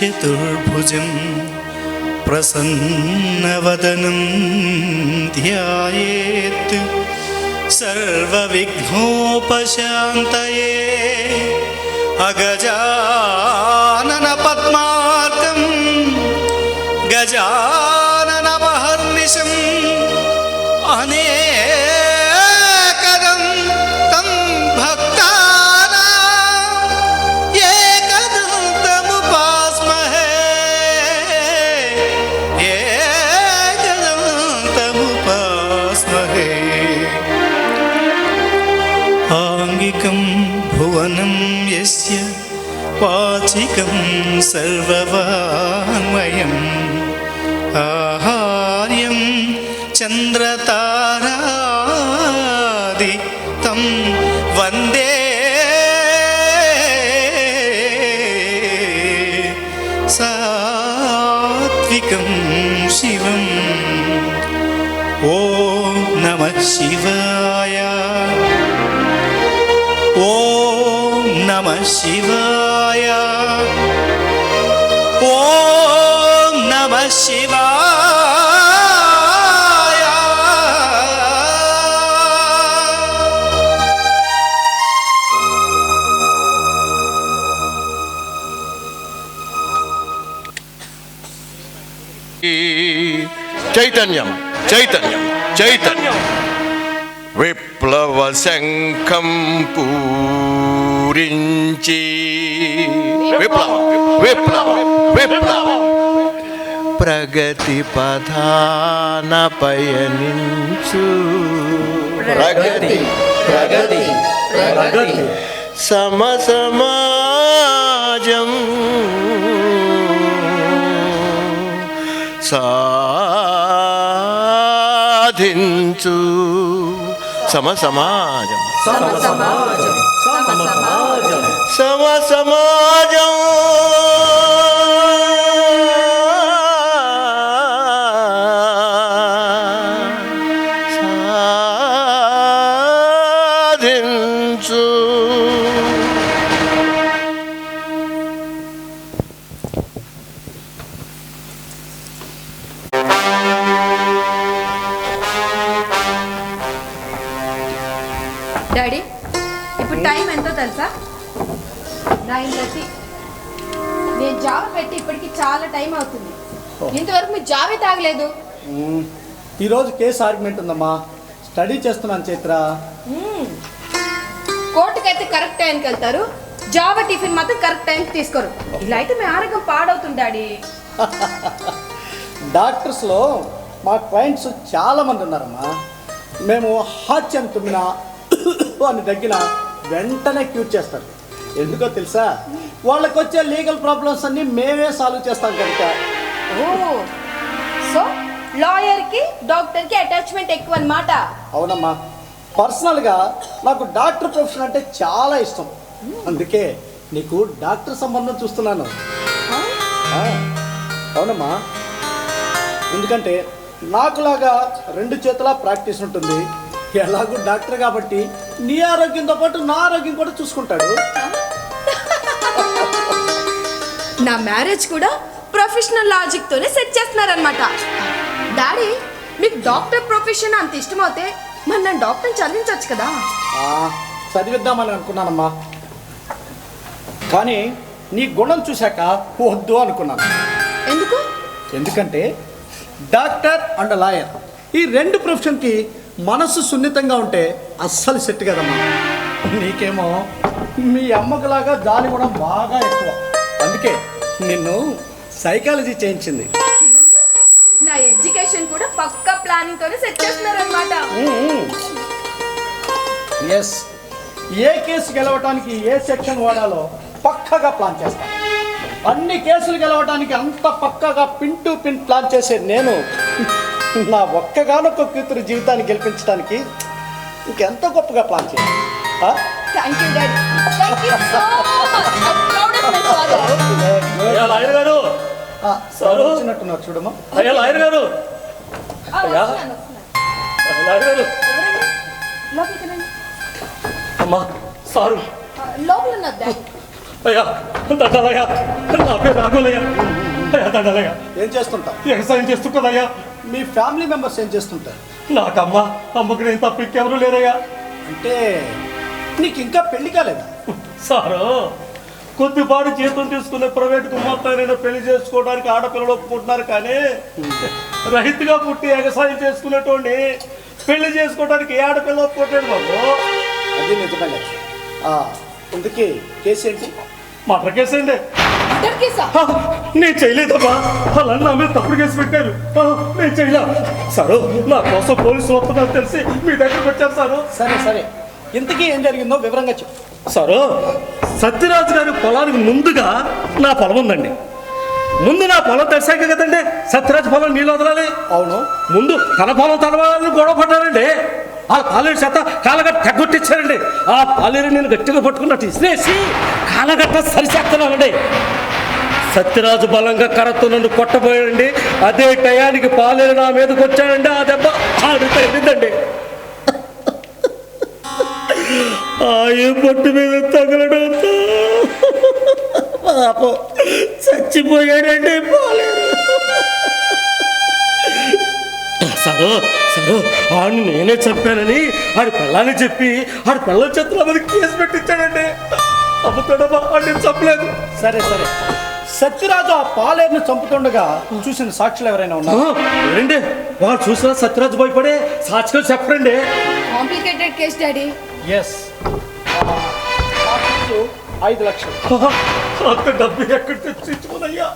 చతుర్భుజం ప్రసన్నవదనం ధ్యాయేత్ సర్వవిఘ్నోపశాంతయే అగజానన పద్మార్కం గజాననమహర్నిశం అనేకదం తం భక్తానాం ఏకదంతముపాస్మహే ఏకదంతముపాస్మహే ఆంగికం భువనం యస్య వాచికం సర్వవాङ्మయం ఆహార్యం చంద్రతారాది తం వందే సాత్వికం శివం. ఓం నమః శివాయ. ఓం నమః శివాయ. ఓం నమః శివాయ. చైతన్యం చైతన్యం చైతన్యం విప్లవ శంఖం పూరించి విప్లవ విప్లవ విప్లవ ప్రగతి పథాన పయనించు ప్రగతి ప్రగతి ప్రగతి సమసమాజం సాధించు సమసమాజం సమసమాజం సమసమాజం సమసమాజం సాధించు. డాడీ ఇప్పుడు టైం ఎంతో తెలుసా? 9:30. నేను జావ పెట్టి ఇప్పటికి చాలా టైం అవుతుంది. ఇంతవరకు మీరు జావే తాగలేదు. ఈరోజు కేసు ఆర్గ్యుమెంట్ ఉందమ్మా, స్టడీ చేస్తున్నాను చైత్ర. కోర్టుకైతే కరెక్ట్ టైంకి వెళ్తారు, జావ టిఫిన్ మాత్రం కరెక్ట్ టైంకి తీసుకోరు. ఇలా అయితే మీ ఆరోగ్యం పాడవుతుంది డాడీ. డాక్టర్స్లో మా క్లయింట్స్ చాలామంది ఉన్నారమ్మా. మేము హాస్యం తుమ్మినా అని దగ్గర వెంటనే క్యూర్ చేస్తారు. ఎందుకో తెలుసా? వాళ్ళకి వచ్చే లీగల్ ప్రాబ్లమ్స్ అన్నీ మేమే సాల్వ్ చేస్తాం కనుక. ఓ సో లాయర్కి డాక్టర్కి అటాచ్మెంట్ ఎక్కువ అన్నమాట. అవునమ్మా, పర్సనల్గా నాకు డాక్టర్ ప్రొఫెషన్ అంటే చాలా ఇష్టం. అందుకే నీకు డాక్టర్ సంబంధం చూస్తున్నాను. అవునమ్మా, ఎందుకంటే నాకులాగా 2 చేతుల ప్రాక్టీస్ ఉంటుంది. ఎలాగూ డాక్టర్ కాబట్టి నీ ఆరోగ్యంతో పాటు నా ఆరోగ్యం కూడా చూసుకుంటాడు. నా మ్యారేజ్ కూడా ప్రొఫెషనల్ లాజిక్ తోనే సెట్ చేస్తున్నారనమాట. డాడీ మీకు డాక్టర్ ప్రొఫెషన్ అంత ఇష్టమైతే మరి నేను డాక్టర్ చదివించవచ్చు కదా. చదివిద్దామని అనుకున్నానమ్మా, కానీ నీ గుణం చూశాక వద్దు అనుకున్నాను. ఎందుకు? ఎందుకంటే డాక్టర్ అండ్ లాయర్ ఈ 2 ప్రొఫెషన్కి మనసు సున్నితంగా ఉంటే అస్సలు సెట్ కదమ్మా. నీకేమో మీ అమ్మకులాగా జాలి గుణం బాగా ఎక్కువ. అందుకే నిన్ను సైకాలజీ చేయించింది. నా ఎడ్యుకేషన్ కూడా పక్కా ప్లానింగ్ తోనే సెట్ చేస్తున్నారన్నమాట. ఎస్, ఏ కేసు గెలవటానికి ఏ సెక్షన్ వాడాలో పక్కగా ప్లాన్ చేస్తాను. అన్ని కేసులు గెలవటానికి అంత పక్కగా పిన్ టు పిన్ ప్లాన్ చేసే నేను నా ఒక్కగానొక్క కూతురు జీవితాన్ని గెలిపించడానికి ఇంకెంత గొప్పగా ప్లాన్ చేయాలి. Thank you daddy, thank you so much. I am proud of my father. Lawyer గారు సార్ వచ్చినట్టున్నారు చూడమ్మా. అయ్యా లాయర్ గారు, లాయర్ గారు లోపలికి రండి. అమ్మా సారు లోపల ఉన్నారు డాడీ. అయ్యా దండాలయ్యా, నా పేరు రాఘులయ్యా. అయ్యా దండాలయ్యా, ఏం చేస్తుంటావు? వ్యవసాయం చేస్తుంటానయ్యా. మీ ఫ్యామిలీ మెంబర్స్ ఏం చేస్తుంటారు? అమ్మకి నేను తప్ప ఇంకెవరు లేరయ్యా. అంటే నీకు ఇంకా పెళ్లి కాలేదా? సారు, కొద్దిపాటు జీతం తీసుకునే ప్రైవేట్ కుమార్తెనైనా పెళ్లి చేసుకోవడానికి ఆడపిల్లలు ఒప్పుకుంటున్నారు, కానీ రైతుగా పుట్టి వ్యవసాయం చేసుకునేటోడిని పెళ్లి చేసుకోవడానికి ఏ ఆడపిల్ల ఒప్పుకోవట్లేదు బాబు. అది నిజమే. ఇందుకే కేసు ఏంటి? మటర్ కేసు అండి. మర్డర్ కేసా? నేను చేయలేదమ్మా, అలా నా మీద తప్పుడు కేసు పెట్టారు. నేను చేయలే సారు. నా కోసం పోలీసులు వస్తున్నారు తెలిసి మీ దగ్గరకు వచ్చారు సారు. సరే సరే, ఇంతకీ ఏం జరిగిందో వివరంగా చెప్పు. సారు, సత్యరాజు గారి పొలానికి ముందుగా నా పొలం ఉందండి. ముందు నా పొలం తెచ్చాక కదండి సత్యరాజు పొలం నీళ్ళు వదలాలి. అవును. ముందు తన పొలం తన వాళ్ళని గొడవ పడ్డారండి. ఆ పాలేరు చేత కాలగట్ట తెగొట్టించారండి. ఆ పాలేరు నేను గట్టిగా పట్టుకున్నట్టు ఇసిరేసి కాలగట్ట సరిచేస్తున్నానండి. సత్యరాజు బలంగా కర్రతో నన్ను కొట్టబోయాడండి. అదే టయానికి పాలేరు నా మీదకి వచ్చాడండి. ఆ దెబ్బ ఆడితే వెళ్ళిందండి. ఏ పట్టు మీద తగలడంతో పాపం చచ్చిపోయాడండి పాలేరు. సరు సరు, ఆడిని నేనే చంపానని ఆడి పిల్లని చెప్పి ఆడి పిల్లల చేతుల మీద కేసు పెట్టించాడండి. అమ్ముతాడమ్మా, ఆడిని చంపలేదు. సరే సరే, సత్యరాజు ఆ పాలేరుని చంపుతుండగా చూసిన సాక్షులు ఎవరైనా ఉన్నారు? ఏంటి వాళ్ళు చూసినా సత్యరాజు భయపడే సాక్షులు చెప్పండి. Complicated case daddy. ఎస్, 5 లక్షలు. అంత డబ్బు ఎక్కడ తెచ్చిపోదయ్యా?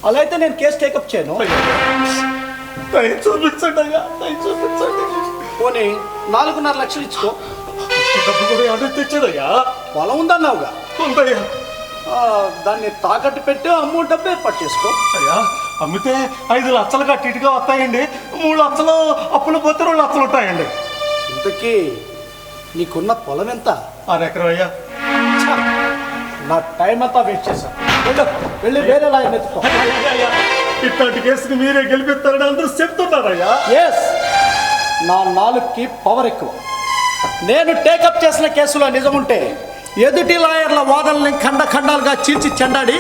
అలా అయితే నేను కేసు టేకప్ చేయను. చూపించండి అయ్యా, చూపించండి. పోనీ 4.5 లక్షలు ఇచ్చుకో. డబ్బు కూడా ఎవరు తెచ్చాడయ్యా? పొలం ఉందన్నావుగా, ఉందయ్యా. దాన్ని తాకట్టు పెట్టి అమౌంట్ డబ్బు ఏర్పాటు చేసుకో. అయ్యా, అమ్మితే 5 లక్షలు కట్టి ఇటుగా వస్తాయండి. 3 లక్షలు అప్పులు పోతే 2 లక్షలు ఉంటాయండి. ఇంతకీ నీకున్న పొలం ఎంత? 6 ఎకరం అయ్యా. నా టైం అంతా వేస్ట్ చేశాను. వెళ్ళి వేరే లాయర్ ఎత్తుకో. ఇట్లాంటి కేసుని మీరే గెలిపిస్తారని అందరూ చెప్తున్నారయ్యా. ఎస్, నా 4కి పవర్ ఎక్కువ. నేను టేకప్ చేసిన కేసులో నిజముంటే ఎదుటి లాయర్ల వాదనల్ని ఖండాలుగా చీల్చి చెండాడి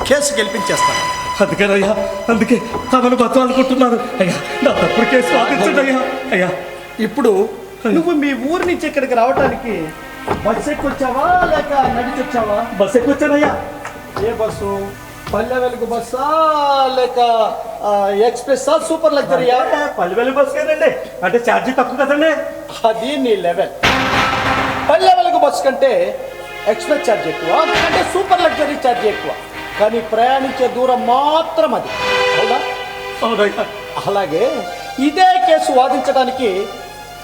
కేసు గెలిపించేస్తాను. అందుకేనయ్యా, అందుకే తమను బతవాలనుకుంటున్నారు అయ్యా. నా తప్పుడు కేసు వాదించండి అయ్యా. అయ్యా, ఇప్పుడు నువ్వు మీ ఊరి నుంచి ఇక్కడికి రావడానికి బస్సు ఎక్కి వచ్చావా లేక నడిచి వచ్చావా? బస్ ఎక్కువ వచ్చానయ్యా. ఏ బస్సు? పల్లె వెలుగు బస్సా లేక ఎక్స్ప్రెస్సా సూపర్ లగ్జరీయా? పల్లె వెలుగు బస్ కదండి, అంటే ఛార్జీ తక్కువ కదండి. అది నీ లెవెల్. పల్లె వెలుగు బస్సు కంటే ఎక్స్ప్రెస్ ఛార్జ్ ఎక్కువ, అంటే సూపర్ లగ్జరీ ఛార్జ్ ఎక్కువ, కానీ ప్రయాణించే దూరం మాత్రం అది. అవునా? అవునయ్యా. అలాగే ఇదే కేసు వాదించడానికి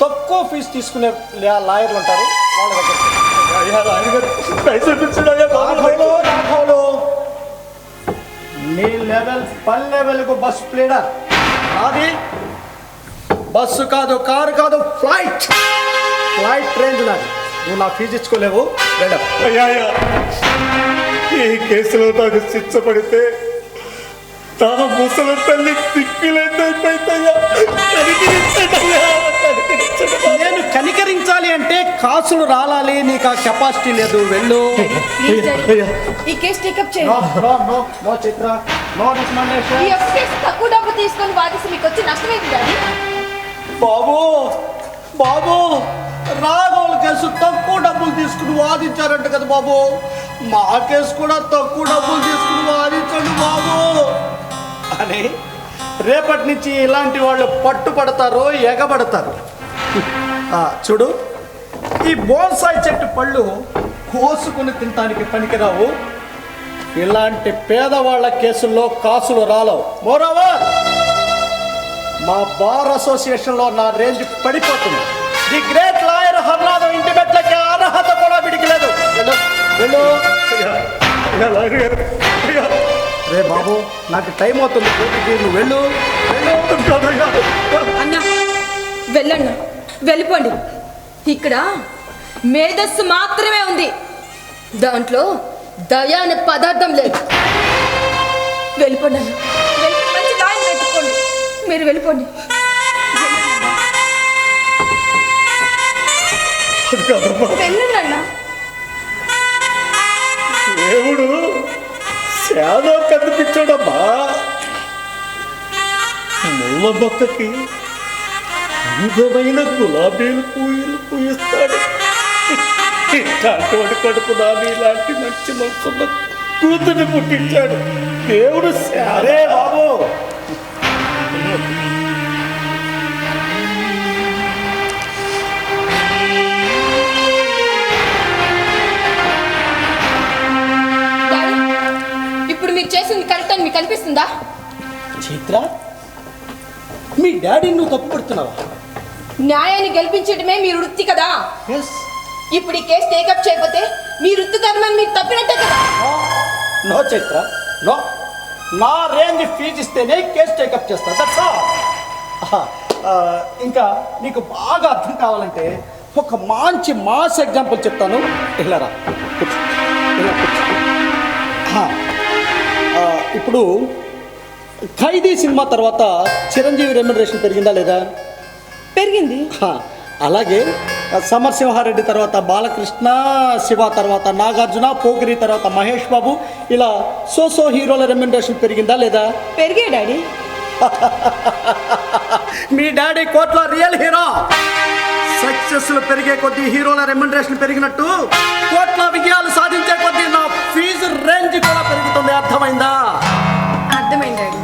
తక్కువ ఫీజు తీసుకునే లాయర్లు ఉంటారు, వాళ్ళ దగ్గర. అయ్యా, రాజుగారు, దయచేసి ఇప్పించండి అయ్యా. రాఘవులు, నీ level Palle Velugu bus pleader. అది బస్సు కాదు, కారు కాదు, ఫ్లైట్ రేంజ్ నాది. నువ్వు నా ఫీజు ఇచ్చుకోలేవు. అయ్యా, ఈ కేసులో నాకు శిక్ష పడితే నా ముసలి తల్లి దిక్కులేదైపోయిందయ్యా. నేను కనికరించాలి అంటే కాసులు రాలాలి, నీకు ఆ కెపాసిటీ లేదు. వెళ్ళు. ఈ కేసు టేకప్ చేయండి. నో చిత్ర, నో రికమెండేషన్. ఈ కేసు తక్కువ డబ్బు తీసుకొని వాదిస్తే మీకు వచ్చే నష్టం ఏంటి డాడీ? బాబు రాఘవుల కేసు తక్కువ డబ్బులు తీసుకుని వాదించారంట కదా బాబు. మా కేసు కూడా తక్కువ డబ్బులు తీసుకుని వాదించండి బాబు అని రేపటి నుంచి ఇలాంటి వాళ్ళు పట్టుపడతారు, ఎగబడతారు. చూడు, ఈ బోన్సాయి చెట్టు పళ్ళు కోసుకుని తినటానికి పనికిరావు. ఇలాంటి పేదవాళ్ళ కేసుల్లో కాసులు రాలవు. మోరోవర్, మా బార్ అసోసియేషన్లో నా రేంజ్ పడిపోతుంది. ది గ్రేట్ లాయర్ హర్నాథం ఇంటి మెట్లకి అర్హత కూడా వీడికి లేదు. వెళ్ళు. రే బాబు, నాకు టైం అవుతుంది, నువ్వు వెళ్ళు. అన్నా వెళ్ళన్నా, వెళ్ళిపోండి. ఇక్కడ మేధస్సు మాత్రమే ఉంది, దాంట్లో దయ అనే పదార్థం లేదు. వెళ్ళిపోండి అన్న, మంచి దాన్ని పెట్టుకోండి. మీరు వెళ్ళిపోండి. వెళ్ళండి అన్న. దేవుడు ఏదో కనిపించాడమ్మా. ముళ్ళ మొక్కకి అందమైన గులాబీలు పూలు పూయిస్తాడు. ఇట్లాంటి కడుపు నాని లాంటి మంచి మనసున్న కూతురు పుట్టించాడు దేవుడు. అరే బాబు, డాడీ, ఇప్పుడు మీరు చేసింది కరెక్ట్ అని మీకు అనిపిస్తుందా? చైత్ర, మీ డాడీని నువ్వు తప్పు పెడుతున్నావా? న్యాయాన్ని గెలిపించడమే మీ వృత్తి కదా. ఎస్. ఇప్పుడు ఈ కేసు టేకప్ చేయకపోతే మీ వృత్తి ధర్మాన్ని మీకు తప్పినట్టే కదా. No Chaitra, no. నా రేంజ్ ఫీజు ఇస్తేనే కేసు టేకప్ చేస్తా. That's all. ఇంకా నీకు బాగా అర్థం కావాలంటే ఒక మంచి మాస్ ఎగ్జాంపుల్ చెప్తాను. ఇలారా కూర్చో, ఇలా కూర్చో. ఇప్పుడు ఖైదీ సినిమా తర్వాత చిరంజీవి రెమ్యునరేషన్ పెరిగిందా లేదా? పెరిగింది. అలాగే సమరసింహారెడ్డి తర్వాత బాలకృష్ణ, శివ తర్వాత నాగార్జున, పోకిరి తర్వాత మహేష్ బాబు, ఇలా సో హీరోల రెమ్యునరేషన్ పెరిగిందా లేదా? పెరిగే డాడీ. మీ డాడీ కోర్టులో రియల్ హీరో. సక్సెస్లు పెరిగే కొద్దీ హీరోల రెమ్యునరేషన్ పెరిగినట్టు కోట్ల విజయాలు సాధించే కొద్దీ నా ఫీజు రేంజ్ కూడా పెరుగుతుంది. అర్థమైందా? అర్థమైంది డాడీ.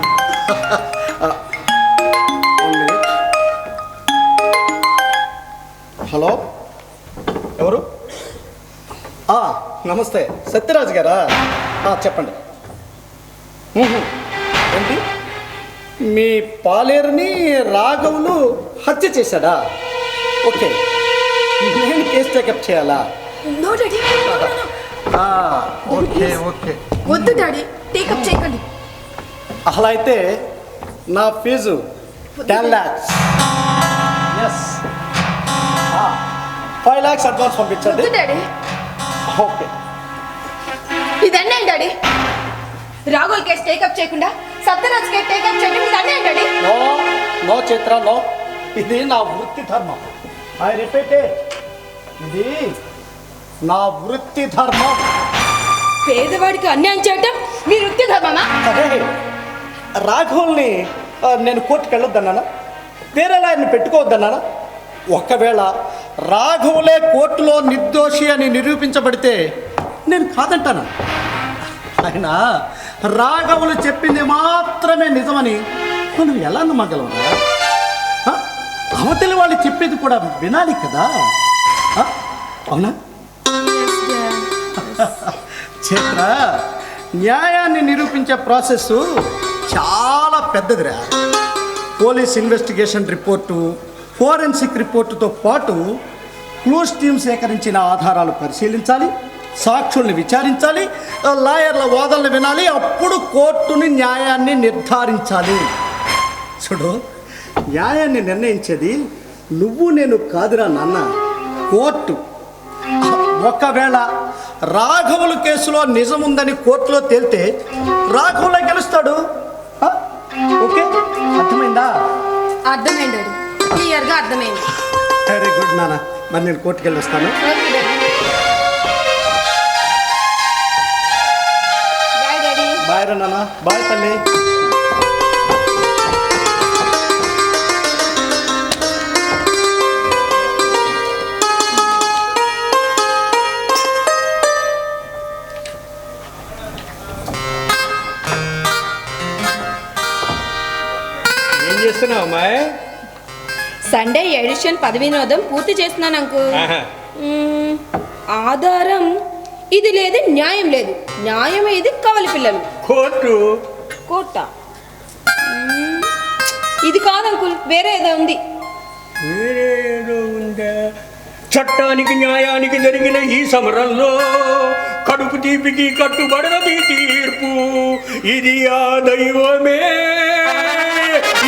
హలో, ఎవరు? నమస్తే, సత్యరాజ్ గారా? చెప్పండి. ఏంటి, మీ పాలేరుని రాఘవులు హత్య చేశాడా? ఓకే, నేను కేసు టేకప్ చేయాలా? No daddy. Okay okay. వద్దు డాడీ, టేకప్ చేయకండి. అలా అయితే నా fee 10 lakhs. Yes, 5 lakhs advance పంపించండి. వద్దు డాడీ. ఓకే. ఇదన్నే డాడీ. రాఘుల్ కేసు టేకప్ చేయకుండా సత్యరాజ్ కేసు టేకప్ చేయడం ఇదన్నే daddy. No no Chaitra, no. ఇది నా వృత్తి ధర్మం. ఐ రిపీట్, ఇది నా వృత్తి ధర్మం. పేదవాడికి అన్యాయం చేయడం మీ వృత్తి ధర్మమా? అదే, రాఘవుల్ని నేను కోర్టుకు వెళ్ళొద్దన్నానా? వేరే లాయర్ని పెట్టుకోవద్దన్నానా? ఒకవేళ రాఘవులే కోర్టులో నిర్దోషి అని నిరూపించబడితే నేను కాదంటాను. అయినా రాఘవులు చెప్పింది మాత్రమే నిజమని మనం ఎలా నమ్మగలవరా? అవతలి వాళ్ళు చెప్పేది కూడా వినాలి కదా. అవునా చైత్ర? న్యాయాన్ని నిరూపించే ప్రాసెస్ చాలా పెద్దదిరా. పోలీస్ ఇన్వెస్టిగేషన్ రిపోర్టు, ఫోరెన్సిక్ రిపోర్టుతో పాటు క్లూస్ టీమ్ సేకరించిన ఆధారాలు పరిశీలించాలి, సాక్షుల్ని విచారించాలి, లాయర్ల వాదనలు వినాలి, అప్పుడు కోర్టుని న్యాయాన్ని నిర్ధారించాలి. చూడు, న్యాయాన్ని నిర్ణయించేది నువ్వు నేను కాదురా నాన్న, కోర్టు. ఒకవేళ రాఘవుల కేసులో నిజముందని కోర్టులో తేలితే రాఘవులే గెలుస్తాడు. ఓకే, అర్థమైందా? అర్థమైంది డాడీ, క్లియర్గా అర్థమైంది. వెరీ గుడ్ నాన్న. మరి నేను కోర్టుకి వెళ్ళి వస్తాను. Bye daddy. బాయ్ రా నాన్న. బాయ్ తల్లి. ఏం చేస్తున్నావు అమ్మాయి? సండే ఎడిషన్ 10 వినోదం పూర్తి చేస్తున్నాను అంకు. ఆధారం ఇది లేదు, న్యాయం లేదు. న్యాయం ఇది కవలి పిల్లలు. కోర్టు కోట ఇది కాదు అంకుల్, వేరే ఏదో ఉంది. వేరే ఏదో ఉందా? చట్టానికి న్యాయానికి జరిగిన ఈ సమరంలో కడుపు తీపికి కట్టుబడినది తీర్పు. ఇది ఆ దైవమే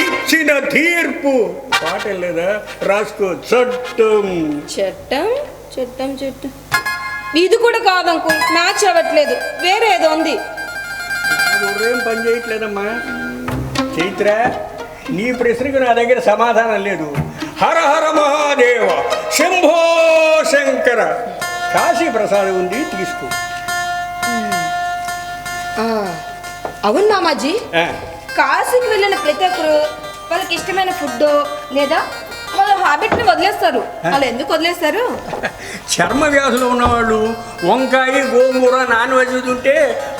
ఇచ్చిన తీర్పు. పాట లేదా? రాసుకో. చట్టం చట్టం చట్టం చట్టం ఇది కూడా కాదు అంకుల్, మ్యాచ్ అవ్వట్లేదు. వేరే ఏదో ఉంది. ఏం పని చేయట్లేదమ్మా. చైత్ర, నీ ప్రశ్నకు నా దగ్గర సమాధానం లేదు. హర హర మహాదేవ, శంభో శంకర, కాశీ ప్రసాదం ఉంది, తీసుకో. అవును మామాజీ, ఆ, కాశీకి వెళ్ళిన ప్రతి ఒక్కరు వాళ్ళకి ఇష్టమైన ఫుడ్ లేదా వాళ్ళ హ్యాబిట్ని వదిలేస్తారు. అలా ఎందుకు వదిలేస్తారు? చర్మ వ్యాధులు ఉన్నవాళ్ళు వంకాయ గోంగూర నాన్ వెజ్ ఉంటే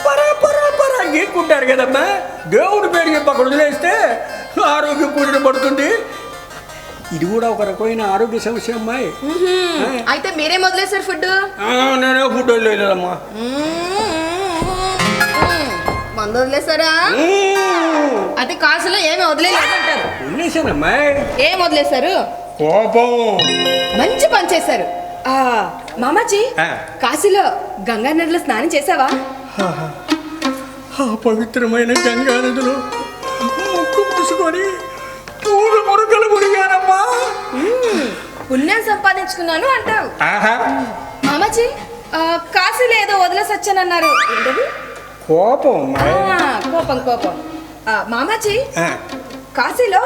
పరా గీక్కుంటారు కదమ్మా. దేవుడి పేరు చెప్పి అక్కడ వదిలేస్తే ఆరోగ్యం పూజన పడుతుంది. ఇది కూడా ఒక రకమైన ఆరోగ్య సమస్య అమ్మాయి. అయితే మీరేం వదిలేస్తారు ఫుడ్? నేనే ఫుడ్ వదిలేదమ్మా. మందు వదిలేస్తారా? అయితే కాసులో ఏమి వదిలేదంటారు. వదిలేసానమ్మా. ఏం వదిలేశారు? కోపం. మంచి పని చేశారు. మామాజీ, ఆ. కాశీలో గంగా నదిలో స్నానం చేసావా? ఆ పవిత్రమైన గంగా నదిలో ముక్కు మూసుకొని పూలు మురకలు మురిగానమ్మా. పుణ్యం సంపాదించుకున్నాను అంటావు. ఆహా, మామాజీ, కాశీలో ఏదో వదిలేసి వచ్చానన్నారు. ఏంటది? కోపం అమ్మాయి. కోపం. మామాజీ, ఆ. కాశీలో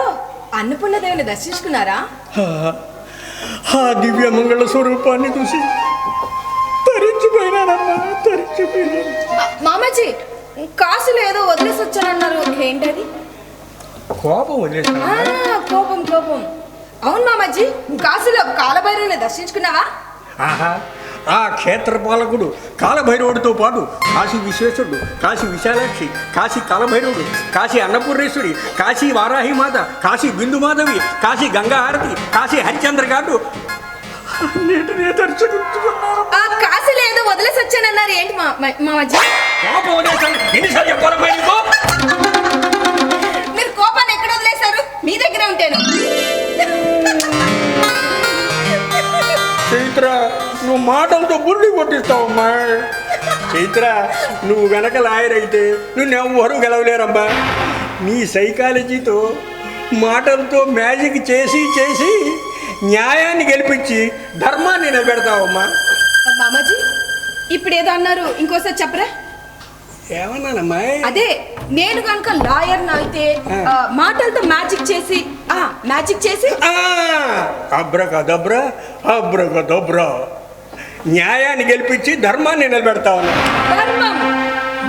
అన్నపూర్ణదేవిని దర్శించుకున్నారా? ఆ దివ్య మంగళ స్వరూపాన్ని చూసి తరించిపోయినానమ్మా, తరించిపోయినాను. మామాజీ, కాశీలో ఏదో వదిలేసి వచ్చానన్నారు. ఏంటది? కోపం వదిలేసా. కోపం. అవును మామాజీ, కాశీలో కాలభైరవుని దర్శించుకున్నావా? ఆహా, ఆ క్షేత్రపాలకుడు కాలభైరవుడితో పాటు కాశీ విశ్వేశ్వరుడు, కాశీ విశాలాక్షి, కాశీ కాలభైరవుడు, కాశీ అన్నపూర్ణేశ్వరి, కాశీ వారాహిమాత, కాశీ బిందుమాధవి, కాశీ గంగా హారతి, కాశీ హరిచంద్ర ఘాటు అన్నిటినీ దర్శించుకున్నారు. కాశీలో ఏదో వదిలేసి వచ్చానన్నారు. ఏంటి మామాజీ? కోపం వదిలేసాను. ఎన్నిసార్లు చెప్పాలమ్మా నీకు? మీరు కోపాన్ని ఎక్కడ వదిలేశారు? మీ దగ్గరే ఉంటాను. చైత్ర, నువ్వు మాటలతో బుర్రి కొట్టిస్తావమ్మా. చైత్ర, నువ్వు గనక లాయర్ అయితే నువ్వెవ్వరూ గెలవలేరమ్మా. నీ సైకాలజీతో మాటలతో మ్యాజిక్ చేసి న్యాయాన్ని గెలిపించి ధర్మాన్ని నిలబెడతావమ్మా. మామాజీ, ఇప్పుడు ఏదో అన్నారు, ఇంకోసారి చెప్పరా? ఏమన్నానమ్మా? అదే, నేను కనుక లాయర్ అయితే మాటలతో మ్యాజిక్ చేసి అబ్రకదబ్రా న్యాయాన్ని గెలిపించి ధర్మాన్ని నిలబెడతావు.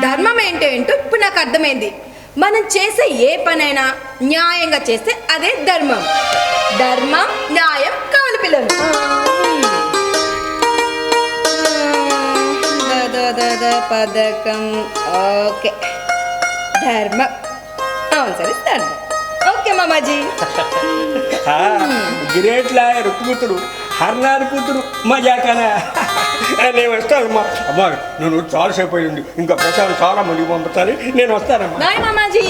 ధర్మం ఏంటో ఇప్పుడు నాకు అర్థమైంది. మనం చేసే ఏ పనైనా న్యాయంగా చేస్తే అదే ధర్మం. న్యాయం కావాలి పిల్లలు. పథకం ఓకే. ధర్మం, అవును సరే, ధర్మం ఓకే మామాజీ. గ్రేట్ లాయర్ కూతురు, హర్నాథ్ కూతురు మజాకనా. నేను వస్తానమ్మా. అమ్మా, నేను చాలాసేపు అయింది, ఇంకా ప్రసాదం చాలా మంది పంపుతాను. నేను వస్తానమ్మా. బాయ్ మామాజీ.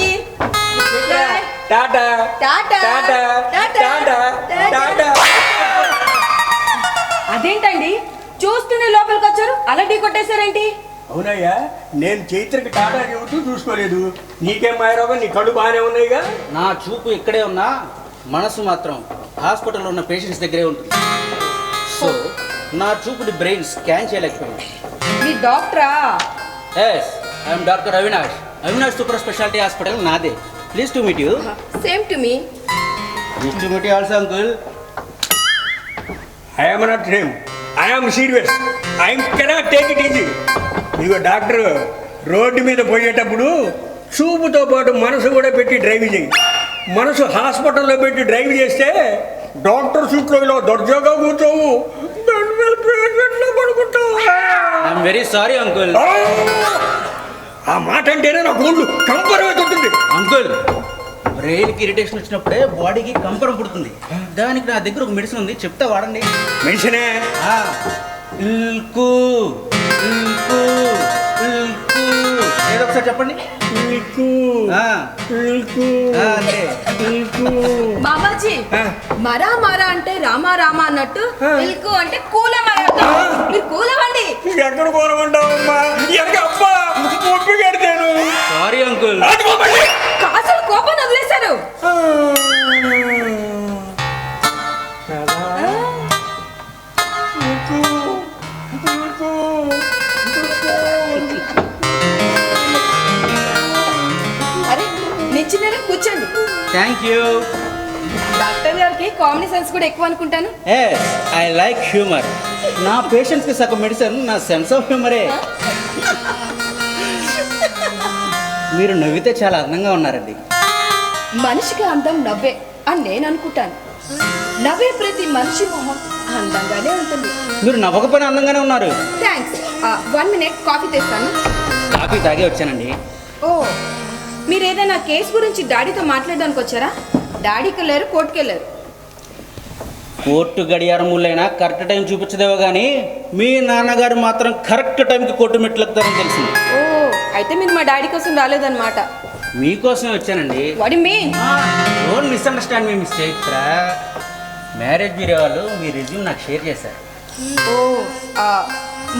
టాటా టాటా టాటా టాటా టాటా. అదేంటండి, చూస్తూనే లోపలికి వచ్చారు, అలా ఢీ కొట్టేశారేంటి? అవునయ్యా, నేను చైత్రకి టాటా చెబుతూ చూసుకోలేదు. నీకేం మాయరోగం? నీ కళ్ళు బాగానే ఉన్నాయిగా. నా చూపు ఇక్కడే ఉన్నా మనసు మాత్రం హాస్పిటల్లో ఉన్న పేషెంట్స్ దగ్గరే ఉంటుంది. సో నా చూపుని బ్రెయిన్ స్కాన్ చేయలేకపోయింది. మీ డాక్టరా? Yes, I'm doctor Avinash super speciality hospital నాదే. Please to meet you. Same to me. Please to meet you also uncle. I am not same, I am serious. I cannot take it easy. ఇదిగో doctor, road మీద పోయేటప్పుడు చూపుతో పాటు మనసు కూడా పెట్టి drive చేయి. మనసు హాస్పిటల్లో పెట్టి డ్రైవ్ చేస్తే డాక్టర్ సీట్లో ఇలా దర్జాగా కూర్చోవు, దాని మీద పేషెంట్లో పడుకుంటావు. I'm very sorry uncle. ఆ మాట అంటేనే నాకు ఒళ్ళు కంపరం అవుతుంది. అంకుల్, బ్రెయిన్కి ఇరిటేషన్ వచ్చినప్పుడే బాడీకి కంపరం పుడుతుంది. దానికి నా దగ్గర ఒక మెడిసిన్ ఉంది, చెప్తా వాడండి. మెడిసినే? ఇల్కు ఇల్కు ఇల్కు ఏదో ఒకసారి చెప్పండి. బాబాజీ, మరా అంటే రామా అన్నట్టు, ఇల్కు అంటే కూలమరా. మీరు కూలవండి. ఎక్కడ కూలమంటావమ్మా? అబ్బా ఒప్పి కడతాను. Sorry uncle. కాసులు కోపం వదిలేశారు. అరే, నిచ్చినారా? కూర్చోండి. Thank you. డాక్టర్ గారికి కామెడీ సెన్స్ కూడా ఎక్కువ అనుకుంటాను. Yes, I like humour. నా పేషెంట్స్కి సగం మెడిసిన్ నా సెన్స్ ఆఫ్ హ్యూమరే. మీరు నవ్వితే చాలా అందంగా ఉన్నారండి. మనిషికి అందం నవ్వే అని నేను అనుకుంటాను. నవ్వే ప్రతి మనిషి మొహం అందంగానే ఉంటుంది. మీరు నవ్వకపోయినా అందంగానే ఉన్నారు. థ్యాంక్స్. 1 minute కాఫీ తెస్తాను. కాఫీ తాగే వచ్చానండి. ఓ, మీరు ఏదైనా కేసు గురించి డాడీతో మాట్లాడడానికి వచ్చారా? డాడీకి వెళ్ళారు, కోర్టుకి వెళ్ళారు. కోర్టు గడియారం ముళ్ళైనా కరెక్ట్ టైం చూపించదేవో కానీ మీ నాన్నగారు మాత్రం కరెక్ట్ టైంకి కోర్టు మెట్లు ఎక్కుతారని తెలిసింది. ఓ, అయితే మీరు మా డాడీ కోసం రాలేదన్నమాట. మీకోసమే వచ్చానండి. What you mean? Don't misunderstand me miss Chaitra. Marriage bureau వాళ్ళు మీ రెజ్యూమ్ నాకు షేర్ చేశారు. ఓ,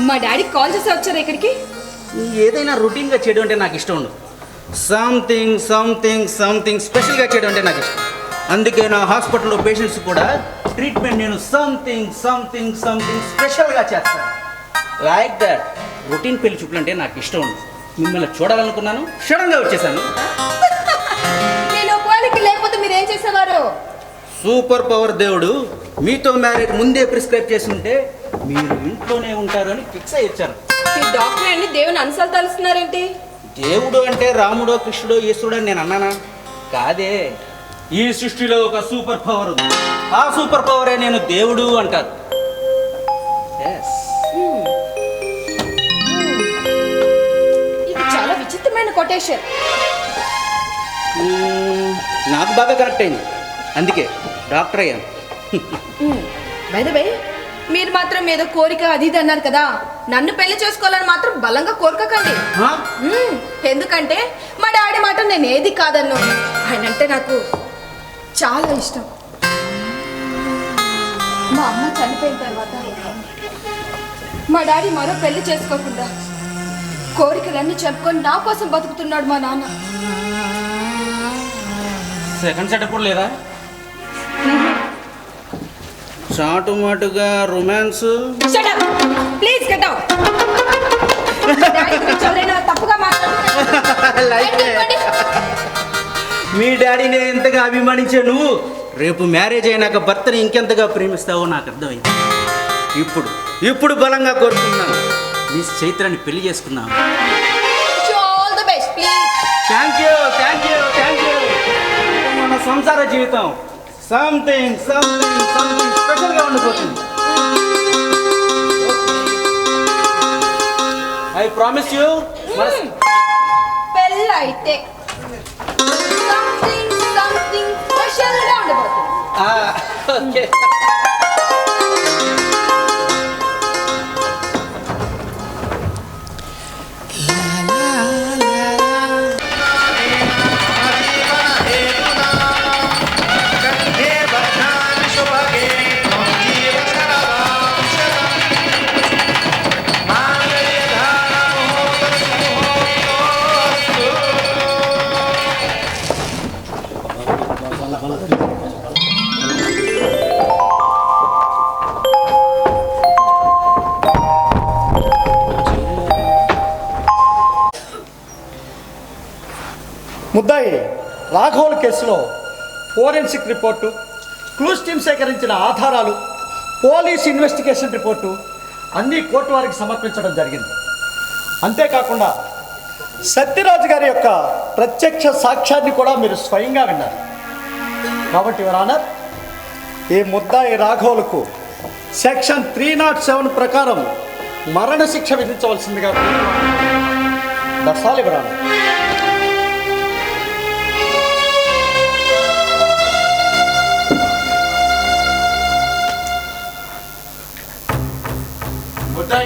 మా డాడీకి కాల్ చేసి వచ్చారా ఇక్కడికి? ఏదైనా రొటీన్గా చేయడం అంటే నాకు ఇష్టం ఉండదు. సంథింగ్ సంథింగ్ సంథింగ్ స్పెషల్గా చేయడం అంటే నాకు ఇష్టం. అందుకే నా హాస్పిటల్లో పేషెంట్స్ కూడా ట్రీట్మెంట్ నేను సంథింగ్ సంథింగ్ సంథింగ్ స్పెషల్గా చేస్తాను. Like that. రొటీన్ పెళ్లి చూపులు అంటే నాకు ఇష్టం ఉండదు. మిమ్మల్ని చూడాలనుకున్నాను, సడన్గా వచ్చేసాను. నేను ఒకవేళకి లేకపోతే మీరు ఏం చేసేవారు? సూపర్ పవర్ దేవుడు మీతో మ్యారేజ్ ముందే ప్రిస్క్రైబ్ చేసి ఉంటే మీరు ఇంట్లోనే ఉంటారు అని ఫిక్స్ అయ్యి వచ్చాను. ఈ డాక్టర్ అండి దేవుని అనుసలు తలుస్తున్నారేంటి? దేవుడు అంటే రాముడో కృష్ణుడో ఈశ్వరుడు అని నేను అన్నానా? కాదే. ఈ సృష్టిలో ఒక సూపర్ పవర్ ఉంది. ఆ సూపర్ పవరే నేను దేవుడు అంటారు. Yes. ఇది చాలా విచిత్రమైన కొటేషన్. నాకు బాగా కరెక్ట్ అయింది. అందుకే డాక్టర్ అయ్యాను. బై ద వే, మీరు మాత్రం ఏదో కోరిక అది ఇది అన్నారు కదా, నన్ను పెళ్లి చేసుకోవాలని మాత్రం బలంగా కోరుకోకండి. Huh? ఎందుకంటే మా డాడీ మాట నేను ఏది కాదన్ను. ఆయన అంటే నాకు చాలా ఇష్టం. మా అమ్మ చనిపోయిన తర్వాత మా డాడీ మరో పెళ్లి చేసుకోకుండా కోరికలన్నీ చెప్పుకొని నా కోసం బతుకుతున్నాడు మా నాన్న. సెకండ్ సెటప్ కూడా లేదా? చాటుమాటుగా రొమాన్స్. Please get out. తప్పుగా మీ డాడీని ఎంతగా అభిమానించే నువ్వు రేపు మ్యారేజ్ అయినాక భర్తని ఇంకెంతగా ప్రేమిస్తావో నాకు అర్థమైంది. ఇప్పుడు బలంగా కోరుతున్నాను, మిస్ చైత్రాన్ని పెళ్లి చేసుకున్నాను. All the best please. Thank you. మన సంసార జీవితం సంథింగ్ సంథింగ్ సంథింగ్ స్పెషల్గా ఉండిపోతుంది. I promise you. పెళ్ళి అయితే సంథింగ్ సంథింగ్ స్పెషల్గా ఉండబోతుంది. ఓకే. ముద్దాయి రాఘవుల కేసులో ఫోరెన్సిక్ రిపోర్టు, క్లూస్ టీమ్ సేకరించిన ఆధారాలు, పోలీస్ ఇన్వెస్టిగేషన్ రిపోర్టు అన్నీ కోర్టు వారికి సమర్పించడం జరిగింది. అంతేకాకుండా సత్యరాజు గారి యొక్క ప్రత్యక్ష సాక్ష్యాన్ని కూడా మీరు స్వయంగా విన్నారు. కాబట్టి యువర్ ఆనర్, ఈ ముద్దాయి రాఘవులకు సెక్షన్ 307 ప్రకారం మరణశిక్ష విధించవలసిందిగా దర్శాలి యువర్ ఆనర్.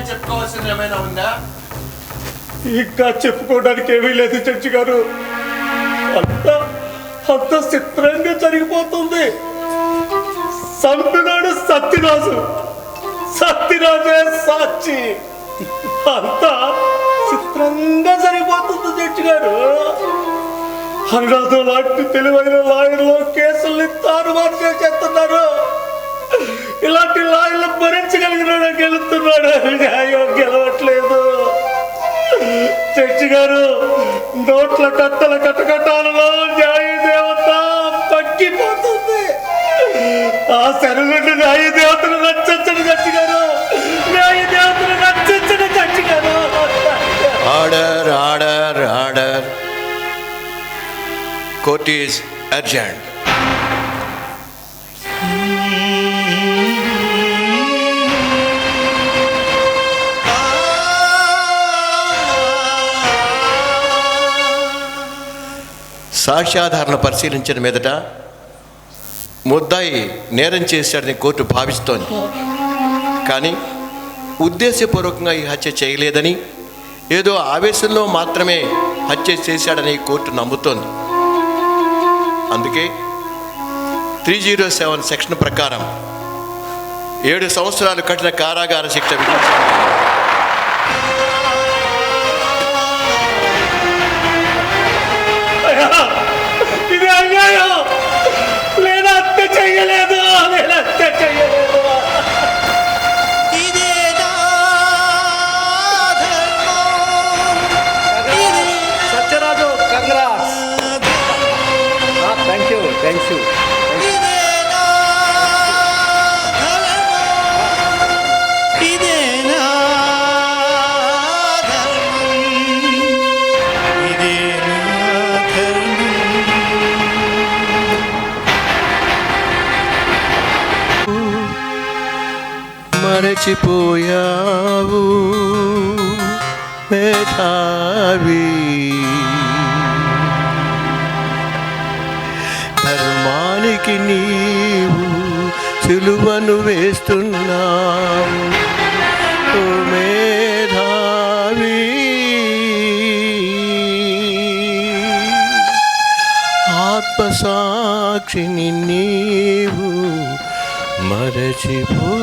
చెప్పుకోవాల్సింది ఏమైనా ఉందా? ఇంకా చెప్పుకోవడానికి ఏమీ లేదు జడ్జి గారు. అంత చిత్రంగా జరిగిపోతుంది. చంపినాడు సత్యరాజే సాక్షి. అంతా చిత్రంగా జరిగిపోతుంది జడ్జి గారు. అనురాధం లాంటి తెలివైన లాయర్లు కేసుల్ని తారుమారు చేస్తున్నారు. ఇలాంటి లాయర్లు భరించగలిగినాడు గెలుస్తున్నాడు. న్యాయం గెలవట్లేదు జడ్జి గారు. నోట్ల కట్టల కటకటాలలో న్యాయ దేవత పక్కిపోతుంది. ఆ శరుగుండి న్యాయ దేవతను రక్షించండి జడ్జి గారు. న్యాయ దేవతను రక్షించండి జడ్జి గారు. Order order order. Court is adjourned. సాక్ష్యాధారాలను పరిశీలించిన మీదట ముద్దాయి నేరం చేశాడని కోర్టు భావిస్తోంది. కానీ ఉద్దేశపూర్వకంగా ఈ హత్య చేయలేదని, ఏదో ఆవేశంలో మాత్రమే హత్య చేశాడని కోర్టు నమ్ముతోంది. అందుకే 307 సెక్షన్ ప్రకారం 7 సంవత్సరాలు కఠిన కారాగార శిక్ష విధించారు. ఇది అన్యాయం. నేను హత్య చెయ్యలేదు, నేను హత్య చెయ్యలేదు. సత్యరాజు, కంగ్రాట్స్. Thank you. మరచిపోయావు మేధావి, ధర్మానికి నీవు సిలువను వేస్తున్నావు ఓ మేధావి. ఆత్మసాక్షిని నీవు మరచిపోయావు.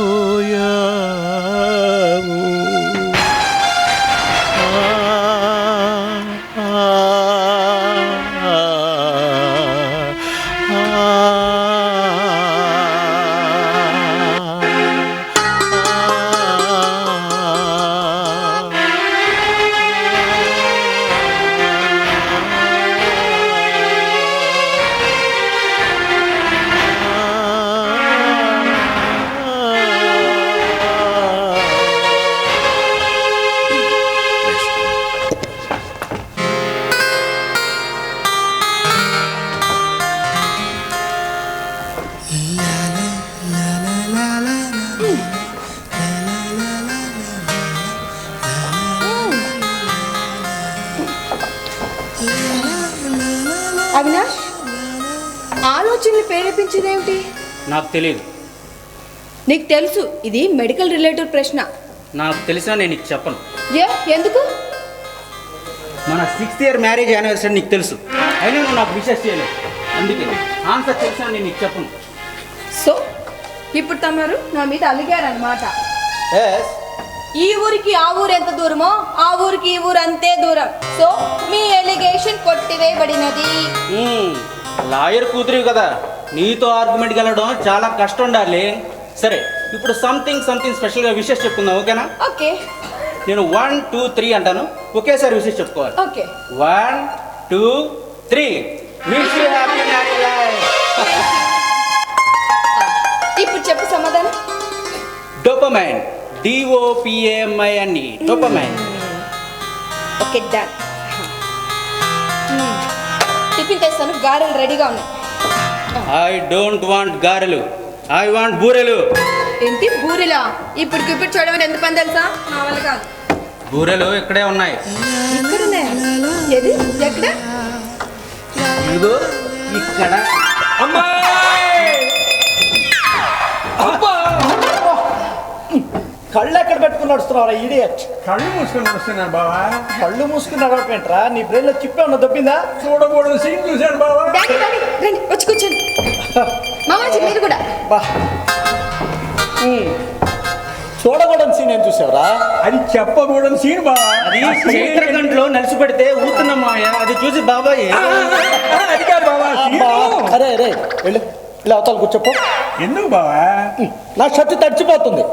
అవినాష్, ఆలోచనలు ప్రేరేపించిందేమిటి? నాకు తెలియదు. నీకు తెలుసు ఇది మెడికల్ రిలేటెడ్ ప్రశ్న. నాకు తెలిసినా నేను నీకు చెప్పను. ఎందుకు? మన 6th year మ్యారేజ్ యానివర్సరీ నీకు తెలుసు, అయినా నువ్వు నాకు విషెస్ చేయలేదు. అందుకే ఆన్సర్ తెలిసినా నేను నీకు చెప్పను. సో ఇప్పుడు తమరు నా మీద అలిగారనమాట. ఈ ఊరికి ఆ ఊరు ఎంత దూరమో ఆ ఊరికి ఈ ఊరు అంతే దూరం. సో మీ ఎలిగేషన్ కొట్టివేయబడినది. లాయర్ కూతురు కదా, నీతో ఆర్గ్యుమెంట్ గెలవడం చాలా కష్టం ఉండాలి. సరే, ఇప్పుడు సంథింగ్ స్పెషల్గా విషెస్ చెప్పుకుందాం, ఓకేనా? ఓకే. నేను 1 2 3 అంటాను, ఒకేసారి విషెస్ చెప్పుకోవాలి. Okay. 1 2 3. Wish you happy marriage life. ఇప్పుడు చెప్పు సమాధానం. Dopamine, DOPAMIN, dopamine. Okay, done. Tiffin తెస్తాను, గారెలు రెడీగా ఉన్నాయి. ఐ డోంట్ వాంట్ గారెలు, ఐ వాంట్ బూరెలు. ఏంటి బూరెలా? ఇప్పుడు చూడమని ఎంత పని తెలుసా? నా వల్ల కాదు. బూరెలు ఇక్కడే ఉన్నాయి. ఎక్కడున్నాయా? ఏది? ఎక్కడ? ఇదిగో ఇక్కడ. కళ్ళు ఎక్కడ పెట్టుకుని నడుస్తున్నావురా ఇడియట్? కళ్ళు మూసుకొని వస్తున్నాను బావా. కళ్ళు మూసుకుని నడవటమేంట్రా? నీ బ్రెయిన్ లో చిప్పే ఉన్న దొబ్బిందా? చూడకూడదు సీన్ చూశాను బావా. డాడీ రండి, వచ్చి కూర్చోండి. మామాజీ మీరు కూడా. బా, చూడకూడని సీన్ ఏం చూసావురా? అది చెప్పకూడదు సీన్ బావా. అది చైత్రకంట్లో నలిసి పెడితే ఊతున్న మాయ, అది చూసి బాబాయ్ అది కాదు బావా అబ్బా, అరే వెళ్ళు, ఇలా అవతల కూర్చోపో. ఎందుకు బావా? నా షర్టు తడిచిపోతుంది.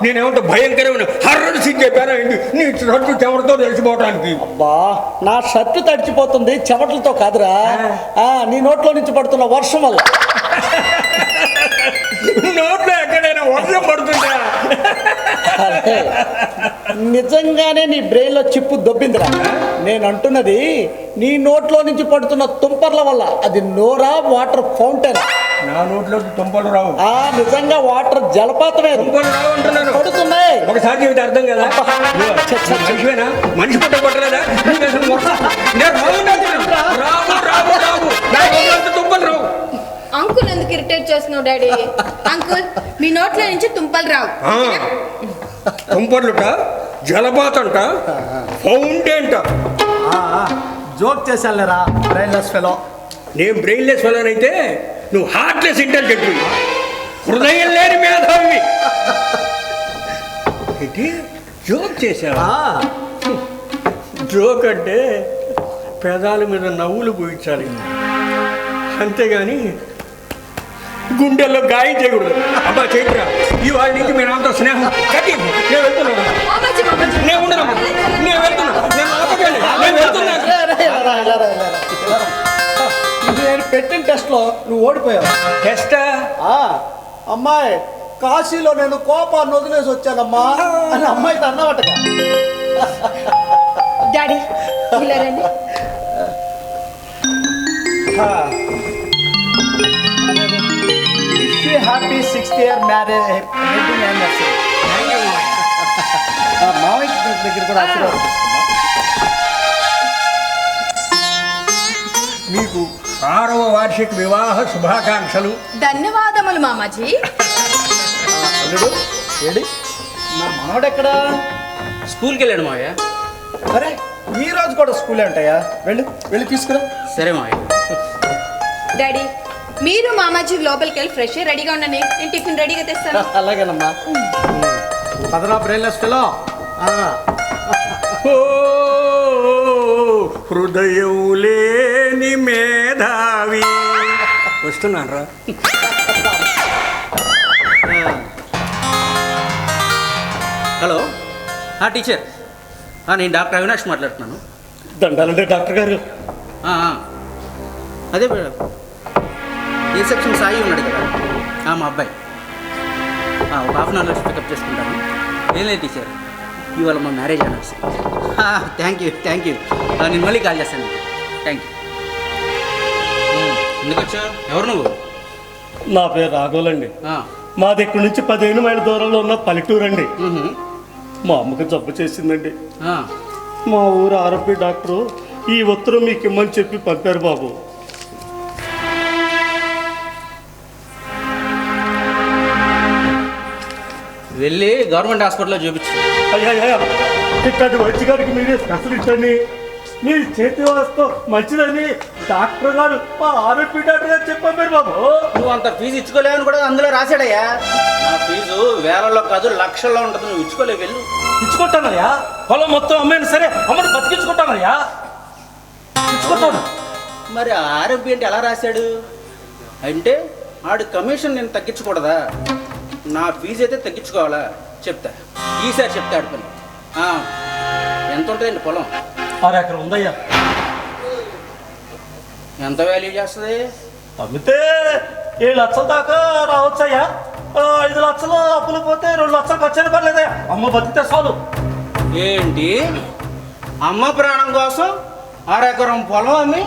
నేనేమంత భయంకరమైన హర్రర్ సీన్ చెప్పాను నీ షర్టు చెమటతో తెలిసిపోవటానికి. అబ్బా, నా షర్టు తడిచిపోతుంది చెమటలతో కాదురా, నీ నోట్లో నుంచి పడుతున్న వర్షం వల్ల. నోట్లో ఎక్కడైనా వర్షం పడుతుందా? అరే, నిజంగానే నీ బ్రెయిన్లో చిప్పు దొబ్బిందిరా. నేను అంటున్నది నీ నోట్లో నుంచి పడుతున్న తుంపర్ల వల్ల. అది నోరా వాటర్ ఫౌంటైన్? నా నోట్లోకి తుంపలు రావు. నిజంగా వాటర్ జలపాతమే. తుంపలు రావు అంటున్నాను. పడుతున్నాయి. ఒకసారి చెబితే అర్థం కదా. మనిషివేనా? మనిషి పుట్ట కొట్టలేదా? నీకు అసలు నేను రావు. తుంపలు రావు. అంకుల్ ఎందుకు ఇరిటేట్ చేస్తున్నావు డాడీ? అంకుల్ మీ నోట్లో నుంచి తుంపలు రావు. తుంపర్లుట, జలపాతంట, ఫౌంటైన్. జోక్ చేశానులేరా బ్రెయిన్లెస్ ఫెలో. నేను బ్రెయిన్లెస్ ఫెలోనైతే నువ్వు హార్ట్లెస్ ఇంటెలిజెంట్, హృదయం లేని మేధావి. ఏంటి జోక్ చేసావా? జోక్ అంటే పెదాల మీద నవ్వులు పూయించాలి, అంతేగాని గుండెల్లో గాయం చేయకూడదు. అబ్బా చైత్ర, ఇవాళ నుంచి మీ నాతో స్నేహం కట్టి నేను వెళ్తున్నాను. నేను ఉండను, నేను వెళ్తున్నా, నేను వెళ్తున్నా. నేను పెట్టిన టెస్ట్లో నువ్వు ఓడిపోయావు. టెస్టా? అమ్మాయి, కాశీలో నేను కోపాన్ని వదిలేసి వచ్చానమ్మా అని అమ్మాయితో అన్నవాటగా. డాడీ ఇలా రండి. Happy 6th year marriage wedding anniversary. మామయ్య దగ్గర కూడా ఆశీర్వాదం తీసుకున్నా. మీకు 6వ వార్షిక వివాహ శుభాకాంక్షలు. ధన్యవాదములు మామాజీ. అల్లుడు ఏడి నా మనవడు ఎక్కడా? స్కూల్కి వెళ్ళాడు మావయ్య. అరే ఈ రోజు కూడా స్కూలే ఉంటాయా? వెళ్ళి తీసుకురా. సరే మావయ్య. డాడీ మీరు మామాజీ లోపలికి వెళ్ళి ఫ్రెష్ రెడీగా ఉండండి. నేను టిఫిన్ రెడీగా తెస్తాను. అలాగేనమ్మా. పదరా బ్రెయిన్లెస్ ఫెలో. ఓ హృదయం లేని మేధావి. వస్తున్నాను రా. హలో టీచర్, నేను డాక్టర్ అవినాష్ మాట్లాడుతున్నాను. దండాలంటే డాక్టర్ గారు. అదే ఏ సెక్షన్ సాయి ఉన్నాడు కదా, మా అబ్బాయి. ఒక హాఫ్ అన్ అవర్లో పికప్ చేసుకుంటాను. ఏం లేదు టీచర్, ఇవాళ మా మ్యారేజ్ అనివర్సరీ. Thank you. నేను మళ్ళీ కాల్ చేస్తాను. Thank you. ఎందుకు వచ్చా? ఎవరు నువ్వు? నా పేరు రాఘవులండి. మాది ఇక్కడి నుంచి 15 మైళ్ళ దూరంలో ఉన్న పల్లెటూరు అండి. మా అమ్మకి జబ్బు చేసిందండి. మా ఊరు ఆర్ఎంపీ డాక్టరు ఈ ఉత్తరం మీకు ఇమ్మని చెప్పి పంపారు బాబు. వెళ్ళి గవర్నమెంట్ హాస్పిటల్లో చూపించు. అయ్యా ఇక్కడి వైద్య గారికి మీరే స్పెషలిస్ట్ అని, మీ చేతి వస్తూ మంచిదని డాక్టర్ గారు మా ఆర్ఎంపీ డాక్టర్ గారు చెప్పారు బాబు. నువ్వు అంత ఫీజు ఇచ్చుకోలేవని కూడా అందులో రాశాడయ్యా. నా ఫీజు వేలల్లో కాదు లక్షల్లో ఉంటుంది. నువ్వు ఇచ్చుకోలేవు. వెళ్ళు. ఇచ్చుకుంటానయ్యా. పొలం మొత్తం అమ్మాయినా సరే అమ్మని బతికించుకుంటానయ్యా. ఇచ్చుకుంటాను. మరి ఆర్ఎంపీ అంటే ఎలా రాశాడు? అంటే ఆడు కమిషన్ నేను తగ్గించకూడదా? నా ఫీజు అయితే తగ్గించుకోవాలా? చెప్తా, ఈసారి చెప్తాడు పని. ఎంత ఉంటుందండి పొలం? 6 ఎకరం ఉందయ్యా. ఎంత వాల్యూ చేస్తుంది? అమ్మితే 7 లక్షల దాకా రావచ్చయ్యా. 5 లక్షలు అప్పులు పోతే 2 లక్షలు ఖర్చు పర్లేదయ్యా. అమ్మ బతికితే చాలు. ఏంటి, అమ్మ ప్రాణం కోసం 6 ఎకరం పొలం అమ్మి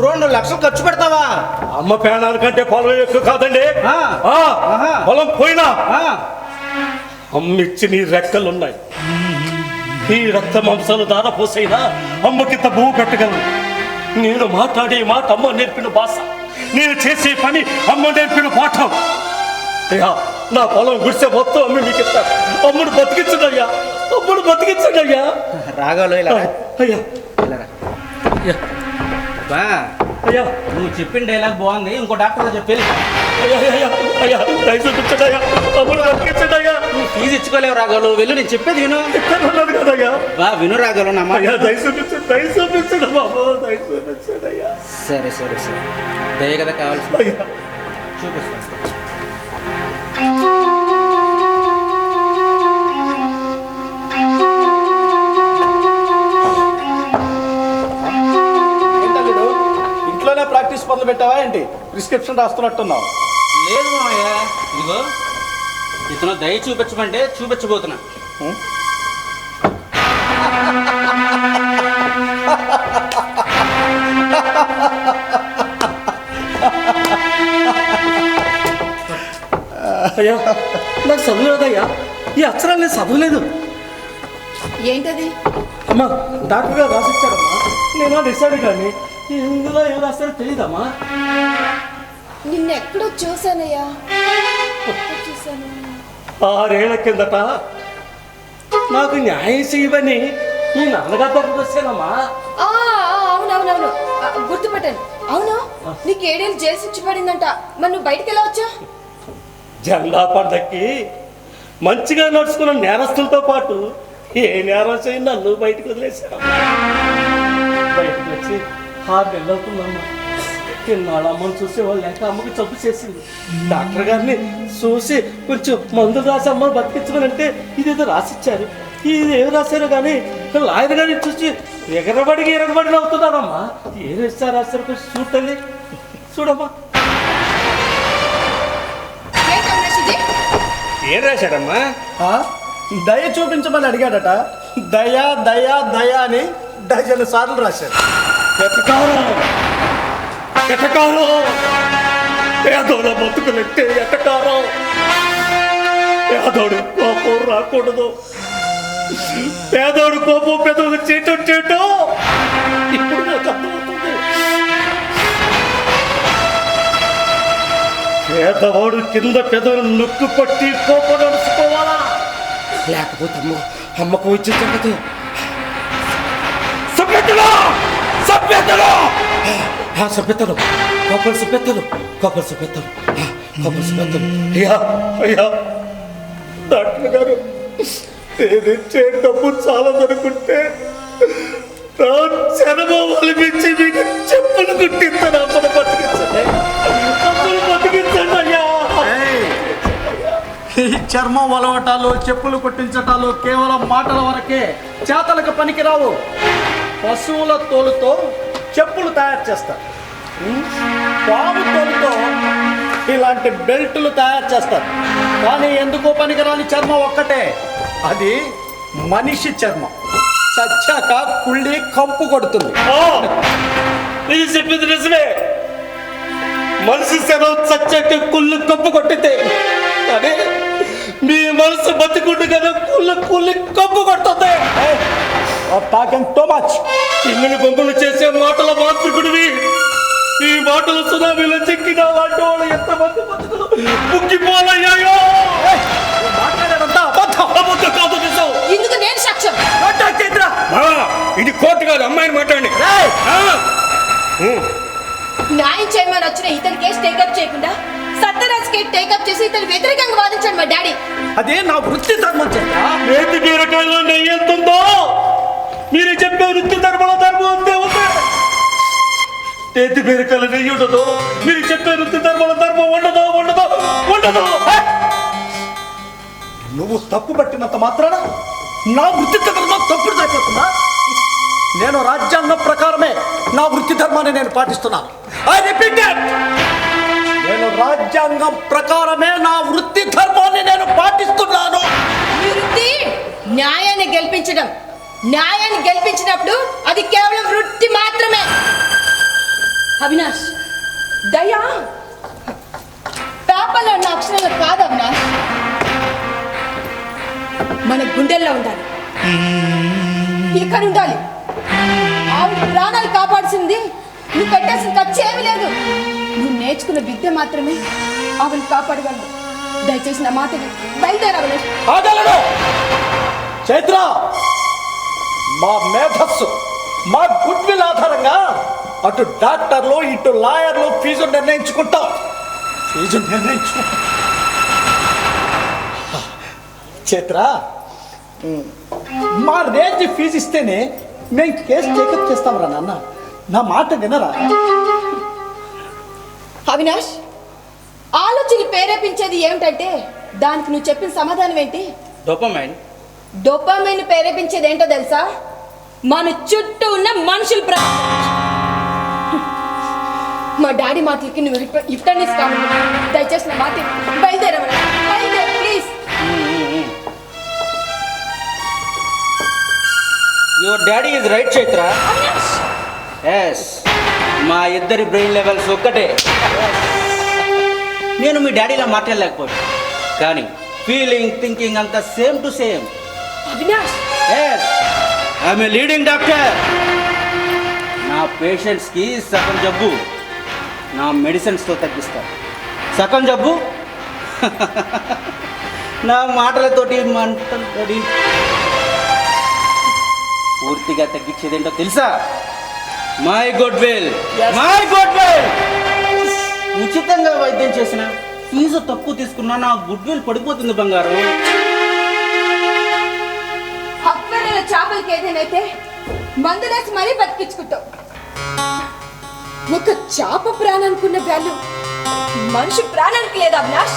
2 లక్షలు ఖర్చు పెడతావా? అమ్మ ప్రాణాల కంటే పొలం ఎక్కువ కాదండి. పొలం పోయినా అమ్మిచ్చి నీ రెక్కలున్నాయి. ఈ రక్త మాంసాలు దారపోసైనా అమ్మకింత భూమి పెట్టగలను. నేను మాట్లాడే మాట అమ్మ నేర్పిన భాష, నేను చేసే పని అమ్మ నేర్పిన పాఠం. అయ్యా నా పొలం గుడిసె మొత్తం అమ్మి మీకు ఇస్తాను. అమ్ముడు బతికించడయ్యా, అమ్ముడు బతికించడయ్యా. రాగాలు ఇలా అయ్యా బా, అయ్యా నువ్వు చెప్పిన డైలాగ్ బాగుంది. ఇంకో డాక్టర్ చెప్పి నువ్వు ఫీజు ఇచ్చుకోలేవు రాగాలు. వెళ్ళు, నేను చెప్పేది విను. బా విను రాగాలు. నా మాట. సరే సరే సరే, దయ కదా కావాల్సి. చూపిస్తాను. ఇంట్లోనే ప్రాక్టీస్ మొదలు పెట్టావా ఏంటి? ప్రిస్క్రిప్షన్ రాస్తున్నట్టున్నావు. లేదు మామయ్య, ఇదిగో ఇతను దయ చూపించమంటే చూపించబోతున్నా. అయ్యా నాకు చదువులేదయ్యా, ఈ అక్షరాలు నేను చదవలేదు. ఏంటది? అమ్మా డాక్టర్ గారు రాసిచ్చారమ్మా, నేను రాశాను కానీ ఇందులో ఏం రాస్తారో తెలియదమ్మా. నిన్నెక్కడో చూసానయ్యా, చూసాను. 6 ఏళ్ల కిందట నాకు న్యాయం చేయమని మీ నాన్నగారి దగ్గరకు వచ్చానమ్మా. అవునవునవును, గుర్తుపట్టాను. అవును, నీకు 7 ఏళ్ళు జైలు శిక్ష పడిందంట. మరి నువ్వు బయటికి ఎలా వచ్చా? జెండా పండక్కి మంచిగా నడుచుకున్న నేరస్తులతో పాటు ఏ నేరం చేయి నన్ను బయటకు వదిలేశాను. బయటకు వచ్చి 6 నెలలు అవుతుందమ్మా. తిన్నాళ్ళు అమ్మని చూసేవాళ్ళు లేక అమ్మకి జబ్బు చేసింది. డాక్టర్ గారిని చూసి కొంచెం మందులు రాసి అమ్మని బతికించమనంటే ఇదేదో రాసిచ్చారు. ఇది ఏమి రాశారు కానీ లాయర్ గారిని చూసి ఎగరబడికి అవుతున్నారమ్మా. ఏం రాశారు కొంచెం చూడండి, చూడమ్మా. ఏం రాశారమ్మా? దయ చూపించమని అడిగాడట. దయా దయా దయా అని డజన్ సార్లు రాశారు. ఎటకారం పేదోళ్ళ బతుకులెట్టే ఎటకారం. పేదోడు కోపం రాకూడదు, పేదోడు కోపం పెదవులు చేయటం ఇప్పుడు నాకు అర్థమవుతుంది. పేదవాడు కింద పెదవులు నొక్కు పట్టి కోపం నడుచుకోవాలా, లేకపోతే అమ్మకు వచ్చే సంగతి సభ్యతలు అయ్యా అయ్యా డాక్టర్ గారు, నేనిచ్చే డబ్బు చాలదనుకుంటే నా చర్మం మించి మీకు చెప్పులు కుట్టిస్తాను. అమ్మను బతికించండి అయ్యా. ఈ చర్మం వలవటాలు, చెప్పులు కొట్టించటాలు కేవలం మాటల వరకే, చేతలకు పనికిరావు. పశువుల తోలుతో చెప్పులు తయారు చేస్తారు. పాము తోలుతో ఇలాంటి బెల్టులు తయారు చేస్తారు. కానీ ఎందుకో పనికిరాని చర్మం ఒక్కటే, అది మనిషి చర్మం. చచ్చాక కుళ్ళి కంపు కొడుతుంది. ఇది చెప్పింది నిజమే. మనసు శరం చచ్చాక కుళ్ళు కంపు కొట్టితే, కానీ మీ మనసు బతికుండు కదా కుళ్ళి కంపు కొడుతుంది. Talking too much. చిన్నని బొమ్మలు చేసే మాటల మాతృకుడివి. ఈ మాటలు సునామీలో చెక్కిన వాటి వాళ్ళు ఎంతమంది బతుకులు ముక్కిపోలయ్యాయో. ఇందుకు నేను సాక్ష్యం. ఇది కోర్టు కాదు, అమ్మాయిని మాట్లాడండి. న్యాయం చేయమని వచ్చిన ఇతని కేసు టేకప్ చేయకుండా సత్యరాజ్ కేసు టేకప్ చేసి ఇతను వ్యతిరేకంగా వాదించాడు మా డాడీ. అదే నా వృత్తి ధర్మం. నేతి బీరకాయలో నెయ్యి ఎంతుందో మీరు చెప్పే వృత్తి ధర్మం అంతే ఉంది. నేతి బీరకాయలు నెయ్యి ఉండదు, మీరు చెప్పే వృత్తి ధర్మం ఉండదు. నువ్వు తప్పు పట్టినంత మాత్రాన నా వృత్తి ధర్మం తప్పుడు అయిపోతుందా? నేను రాజ్యాంగం ప్రకారమే నా వృత్తి ధర్మాన్ని నేను పాటిస్తున్నాను. నేను రాజ్యాంగం ప్రకారమే నా వృత్తి ధర్మాన్ని నేను పాటిస్తున్నాను. ఈ వృత్తి న్యాయాన్ని గెలిపించడం. న్యాయాన్ని గెలిపించినప్పుడు అది కేవలం వృత్తి మాత్రమే. అవినాష్, దయా పేపర్లో ఉన్న అక్షరాలు కాదు అవినాష్, మన గుండెల్లో ఉండాలి, ఇక్కడ ఉండాలి. ఆవిడ ప్రాణాలు కాపాడుతుంది. నువ్వు పెట్టాల్సిన ఖర్చు ఏమీ లేదు. నువ్వు నేర్చుకున్న విద్య మాత్రమే ఆవిడని కాపాడగలదు. దయచేసి నా మాట బయలుదేరాలి. చైత్ర, మా మేధస్సు, మా గుడ్ విల్ ఆధారంగా అటు డాక్టర్లు ఇటు లాయర్లు ఫీజు నిర్ణయించుకుంటాం. చైత్ర, మా రేంజ్ ఫీజు ఇస్తేనే మేము కేసు టేకప్ చేస్తాంరా నాన్న. నా మాట వినరా? అవినాష్, ఆలోచన ప్రేరేపించేది ఏమిటంటే దానికి నువ్వు చెప్పిన సమాధానం ఏంటి? డోపమైన్. డోపామైన్ ప్రేరేపించేది ఏంటో తెలుసా? మన చుట్టూ ఉన్న మనుషుల మా డాడీ మాటలకి నువ్వు ఇఫ్టర్నీస్ కావాలి. దయచేసి నా మాట బయలుదేరవరా, please. Your daddy is right Chaitra. Yes, మా ఇద్దరి బ్రెయిన్ లెవెల్స్ ఒక్కటే. నేను మీ డాడీలా మాట్లాడలేకపోయాను, కానీ ఫీలింగ్ థింకింగ్ అంతా same to same. Avinash, yes, I am a leading doctor. నా పేషెంట్స్కి సగం జబ్బు నా మెడిసిన్స్తో తగ్గిస్తాను, సగం జబ్బు నా మాటలతోటి మంటలతోటి పూర్తిగా తగ్గించేదేంటో తెలుసా? My good will, my good will. ఉచితంగా వైద్యం చేసిన, ఫీజు తక్కువ తీసుకున్నా నా గుడ్ విల్ పడిపోతుంది బంగారం. అక్వేరియంలో చేపలకి ఏదైనా మందులేసి మరీ బతికించుకుంటావు. ఒక చేప ప్రాణానికి ఉన్న వాల్యూ మనిషి ప్రాణానికి లేదా అవినాష్?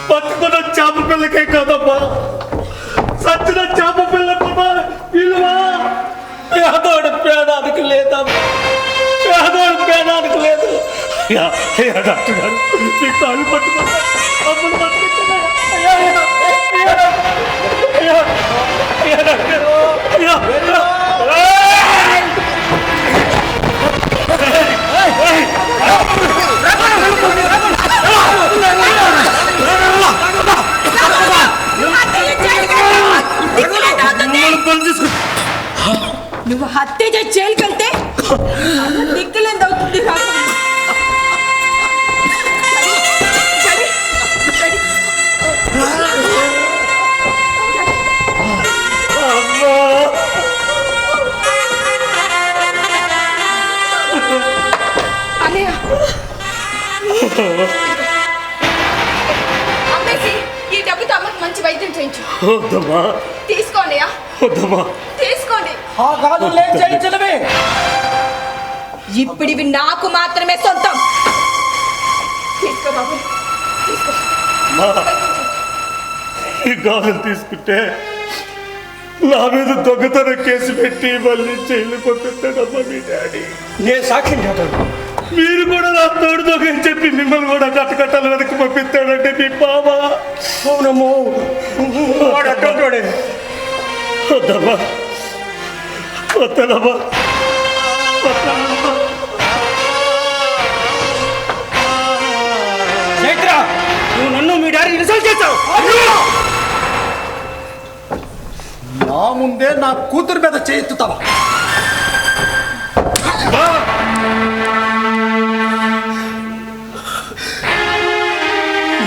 బతుకున్న చేప పిల్లకే కాదమ్మా, సచ్చిన చేప పిల్లకు విలువ పేదోడు పేదానికి లేదమ్మా, పేదోడు పేదానికి లేదు. డాక్టర్ గారు మీ కాళ్ళు పట్టుకున్నా అప్పుడు బతికించడా? నువ్వు హత్య చేసి జైలుకి వెళ్తే దిక్కులేంది అవుతుంది. అన్నయ్య, అమ్మేసి ఈ డబ్బుతో అమ్మకి మంచి వైద్యం చేయించు. తీసుకోండి, తీసుకోండి. ఆ గాజులు ఏం చేయించడమే? ఇప్పుడు ఇవి నాకు మాత్రమే సొంతం. తీసుకో బాబు, తీసుకో. ఈ గాజులు తీసుకుంటే నా మీద దొంగతనం కేసు పెట్టి మళ్ళీ జైలు పంపిస్తాడమ్మా మీ డాడీ. నేను సాక్ష్యం చేస్తాను. మీరు కూడా నా తోడు దొంగ అని చెప్పి మిమ్మల్ని కూడా కట్టకట్టాల వెనక్కి పంపిస్తాడంటే మీ బావ. అవునమ్మో, వాడు అట్టోడే. వద్దమ్మా, వద్దమ్మా, చైత్ర, నువ్వు నన్ను మీ డాడీ ఇన్సల్ట్ చేస్తావు. నా ముందే నా కూతురు మీద చేయిస్తావా?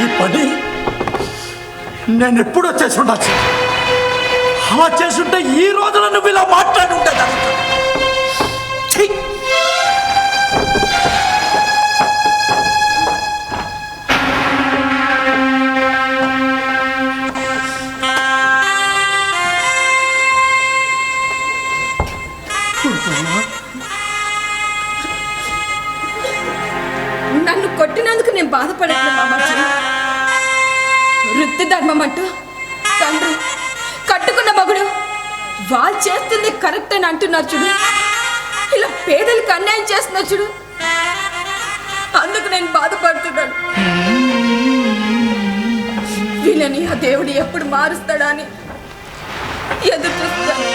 ఈ పని నేను ఎప్పుడో చేసి ఉండొచ్చు. అలా చేసుంటే ఈ రోజున నువ్వు ఇలా మాట్లాడి ఉండేదాన్ని. నన్ను కొట్టినందుకు నేను బాధపడట్లేదు మామాజీ. వృత్తి ధర్మం అంటూ తండ్రి కట్టుకున్న మగుడు వాళ్ళు చేస్తుంది కరెక్ట్ అని అంటున్నారు చూడు. ఇలా పేదలకు అన్యాయం చేస్తున్నారు చూడు, అందుకు నేను బాధపడుతున్నాను. వీళ్ళని ఆ దేవుడు ఎప్పుడు మారుస్తాడా అని ఎదురు చూస్తాను.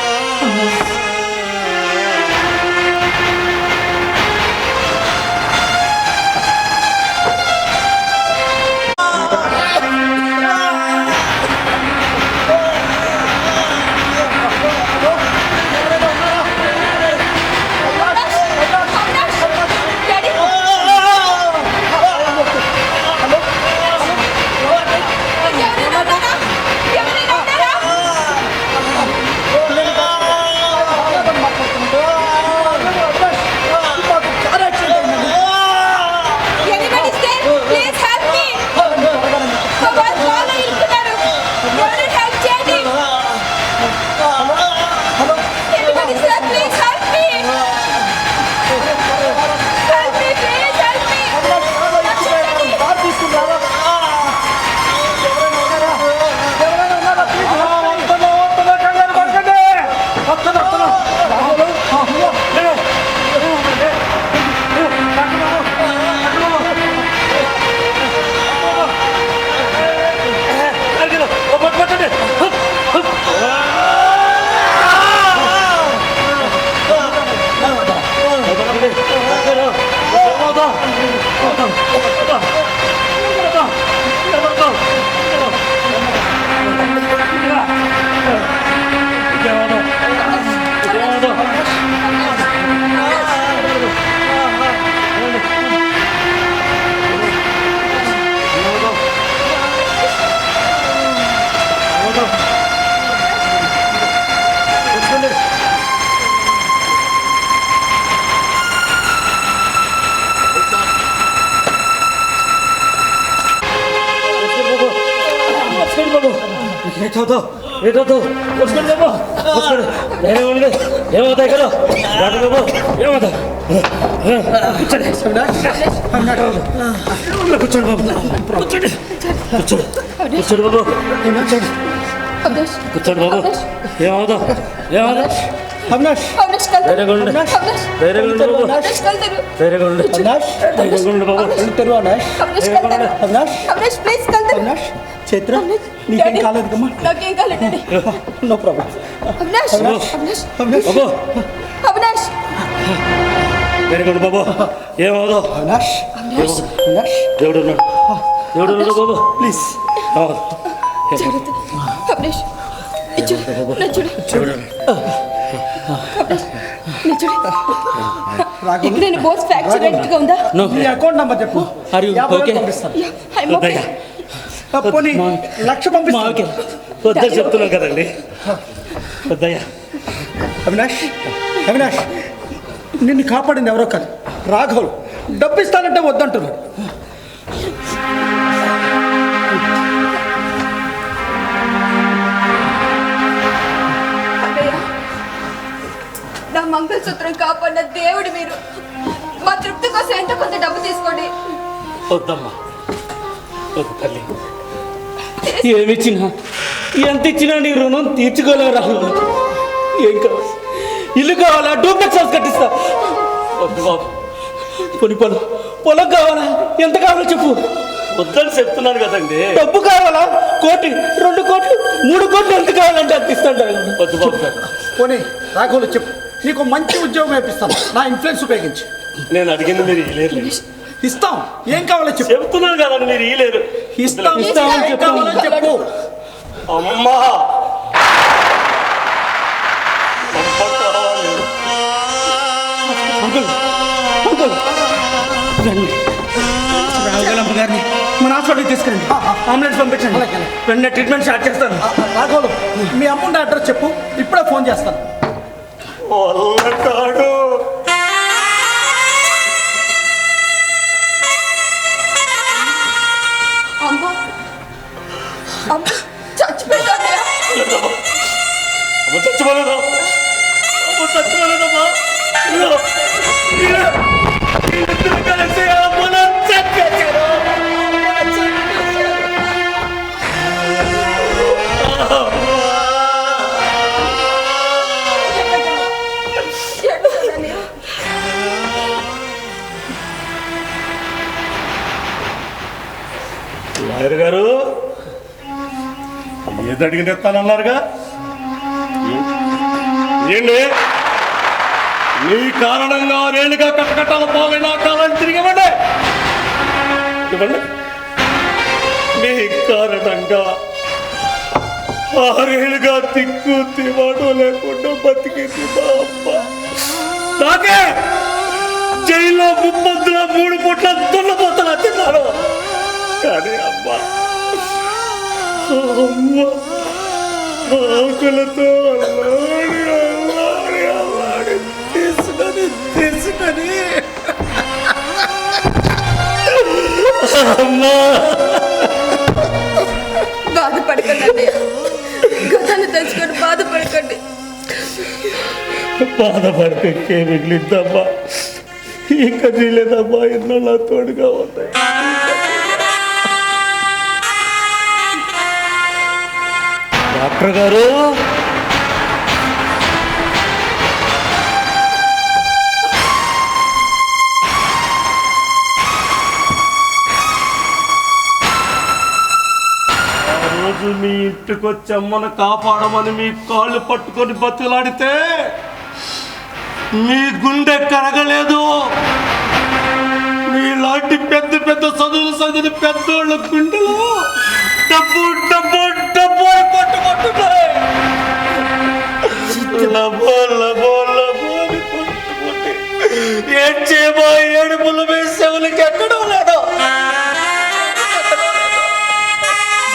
ఏమవుతావు కూర్చోండి బాబు కూర్చోండి ఏమవుంది ఏమవుతాయి కదా డాక్టర్ బాబు ఏమవుతావు కూర్చోండి కూర్చోండి బాబు కూర్చోండి కూర్చోండి బాబు అవినాష్ కూర్చోండి బాబు ఏమవుతావు అవినాష్ ధైర్యంగా ఉండండి ధైర్యంగా ఉండండి బాబు ధైర్యంగా ఉండండి ధైర్యంగా ఉండండి బాబు తెరువు అవినాష్ అవినాష్ ప్లీజ్ అవినాష్ చైత్ర నీకేం కాలేదు కమ్మా నాకేం కాలేదు నో ప్రాబ్లం అవినాష్ బాబు అవినాష్ ధైర్యంగా ఉండు బాబు ఏమవుతావు అవినాష్ అవినాష్ దేవుడు ఉన్నాడు బాబు ప్లీజ్ అవినాష్ చూడు ఇక్కడ నేను బోన్స్ ఫ్రాక్చర్ గా ఉందా నీ అకౌంట్ నంబర్ చెప్పు Are you 50,000 okay? పంపిస్తాను I'm okay. పోనీ 1,00,000 పంపిస్తాను వద్దని చెప్తున్నాం కదండి వద్దయ్యా అవినాష్ నిన్ను కాపాడింది ఎవరో కాదు రాఘవులు డబ్బు ఇస్తానంటే వద్దంటున్నాడు అన్నయ్య, నా మంగళసూత్రం కాపాడిన దేవుడు మీరు. మా తృప్తి కోసం ఎంతో కొంత డబ్బు తీసుకోండి. వద్దమ్మా వద్దు తల్లి ఏమిచ్చినా ఎంత ఇచ్చినా నీ రుణం తీర్చుకోలేవు రాహుల్ ఏం కావాలి ఇల్లు కావాలా డూప్లెక్స్ హౌస్ కట్టిస్తా వద్దు బాబు కొన్ని పొలం కావాలా ఎంత కావాలో చెప్పు వద్దని చెప్తున్నాను కదండి డబ్బు కావాలా 1 కోటి 2 కోట్లు 3 కోట్లు ఎంత కావాలంటే అంత ఇస్తాడు వద్దు బాబు పోనీ రాఘవులు చెప్పు నీకు మంచి ఉద్యోగం వేపిస్తాను నా ఇన్ఫ్లుయెన్స్ ఉపయోగించి నేను అడిగింది మీరు ఇయ్యలేరు ఇస్తాం ఏం కావాలో చెప్పు చెప్తున్నాను కదండి మీరు ఇయ్యలేరు ఇస్తాం ఏం కావాలో చెప్పు అమ్మా రాఘులమ్మ గారిని మన హాస్పిటల్కి తీసుకురండి అంబులెన్స్ పంపించండి వెంటనే ట్రీట్మెంట్ స్టార్ట్ చేస్తాను రాఘవులు మీ అమ్ముండే అడ్రస్ చెప్పు ఇప్పుడే ఫోన్ చేస్తాను అమ్మ అమ్మ చచ్చిపోయిందన్నయ్య. చచ్చిపోలేదమ్మా కలిసి లాయర్ గారు ఏది అడిగిన ఎత్తానన్నారుగా ఏంటి మీ కారణంగా రేణుగా కట్టకట్టాల పోయిన కాలం తిరిగివ్వండి ఇవ్వండి మీ కారణంగా ఆరేళ్ళుగా తిక్కు తివాడు లేకుండా బతికింది మా అమ్మ నాకే జైల్లో ముప్పొద్దుల 3 పూట్ల దున్నపోతలా తిన్నాను కానీ అమ్మ ఆకులతో అల్లాడి తీసుకొని అమ్మా బాధపడకండి అన్నయ్య. గతాన్ని తెలుసుకొని బాధపడకండి. బాధపడితే మిగిలిద్దమ్మా ఇంకా లేదమ్మా ఎన్నో నా తోడుగా ఉన్నాయి డాక్టర్ గారు మీ ఇంటికి వచ్చి అమ్మను కాపాడమని మీ కాళ్ళు పట్టుకొని బతులాడితే మీ గుండె కరగలేదు. మీలాంటి పెద్ద పెద్ద చదువులు చదివిన పెద్దోళ్ళ గుండెలు డబ్బు డబ్బు డబ్బు అని పట్టుకుంటున్నాయి. లబో లబో లబో అని పట్టుకుంటే ఏం చేయబో ఏడుపుల మీద చెవులకి ఎక్కడం లేదు.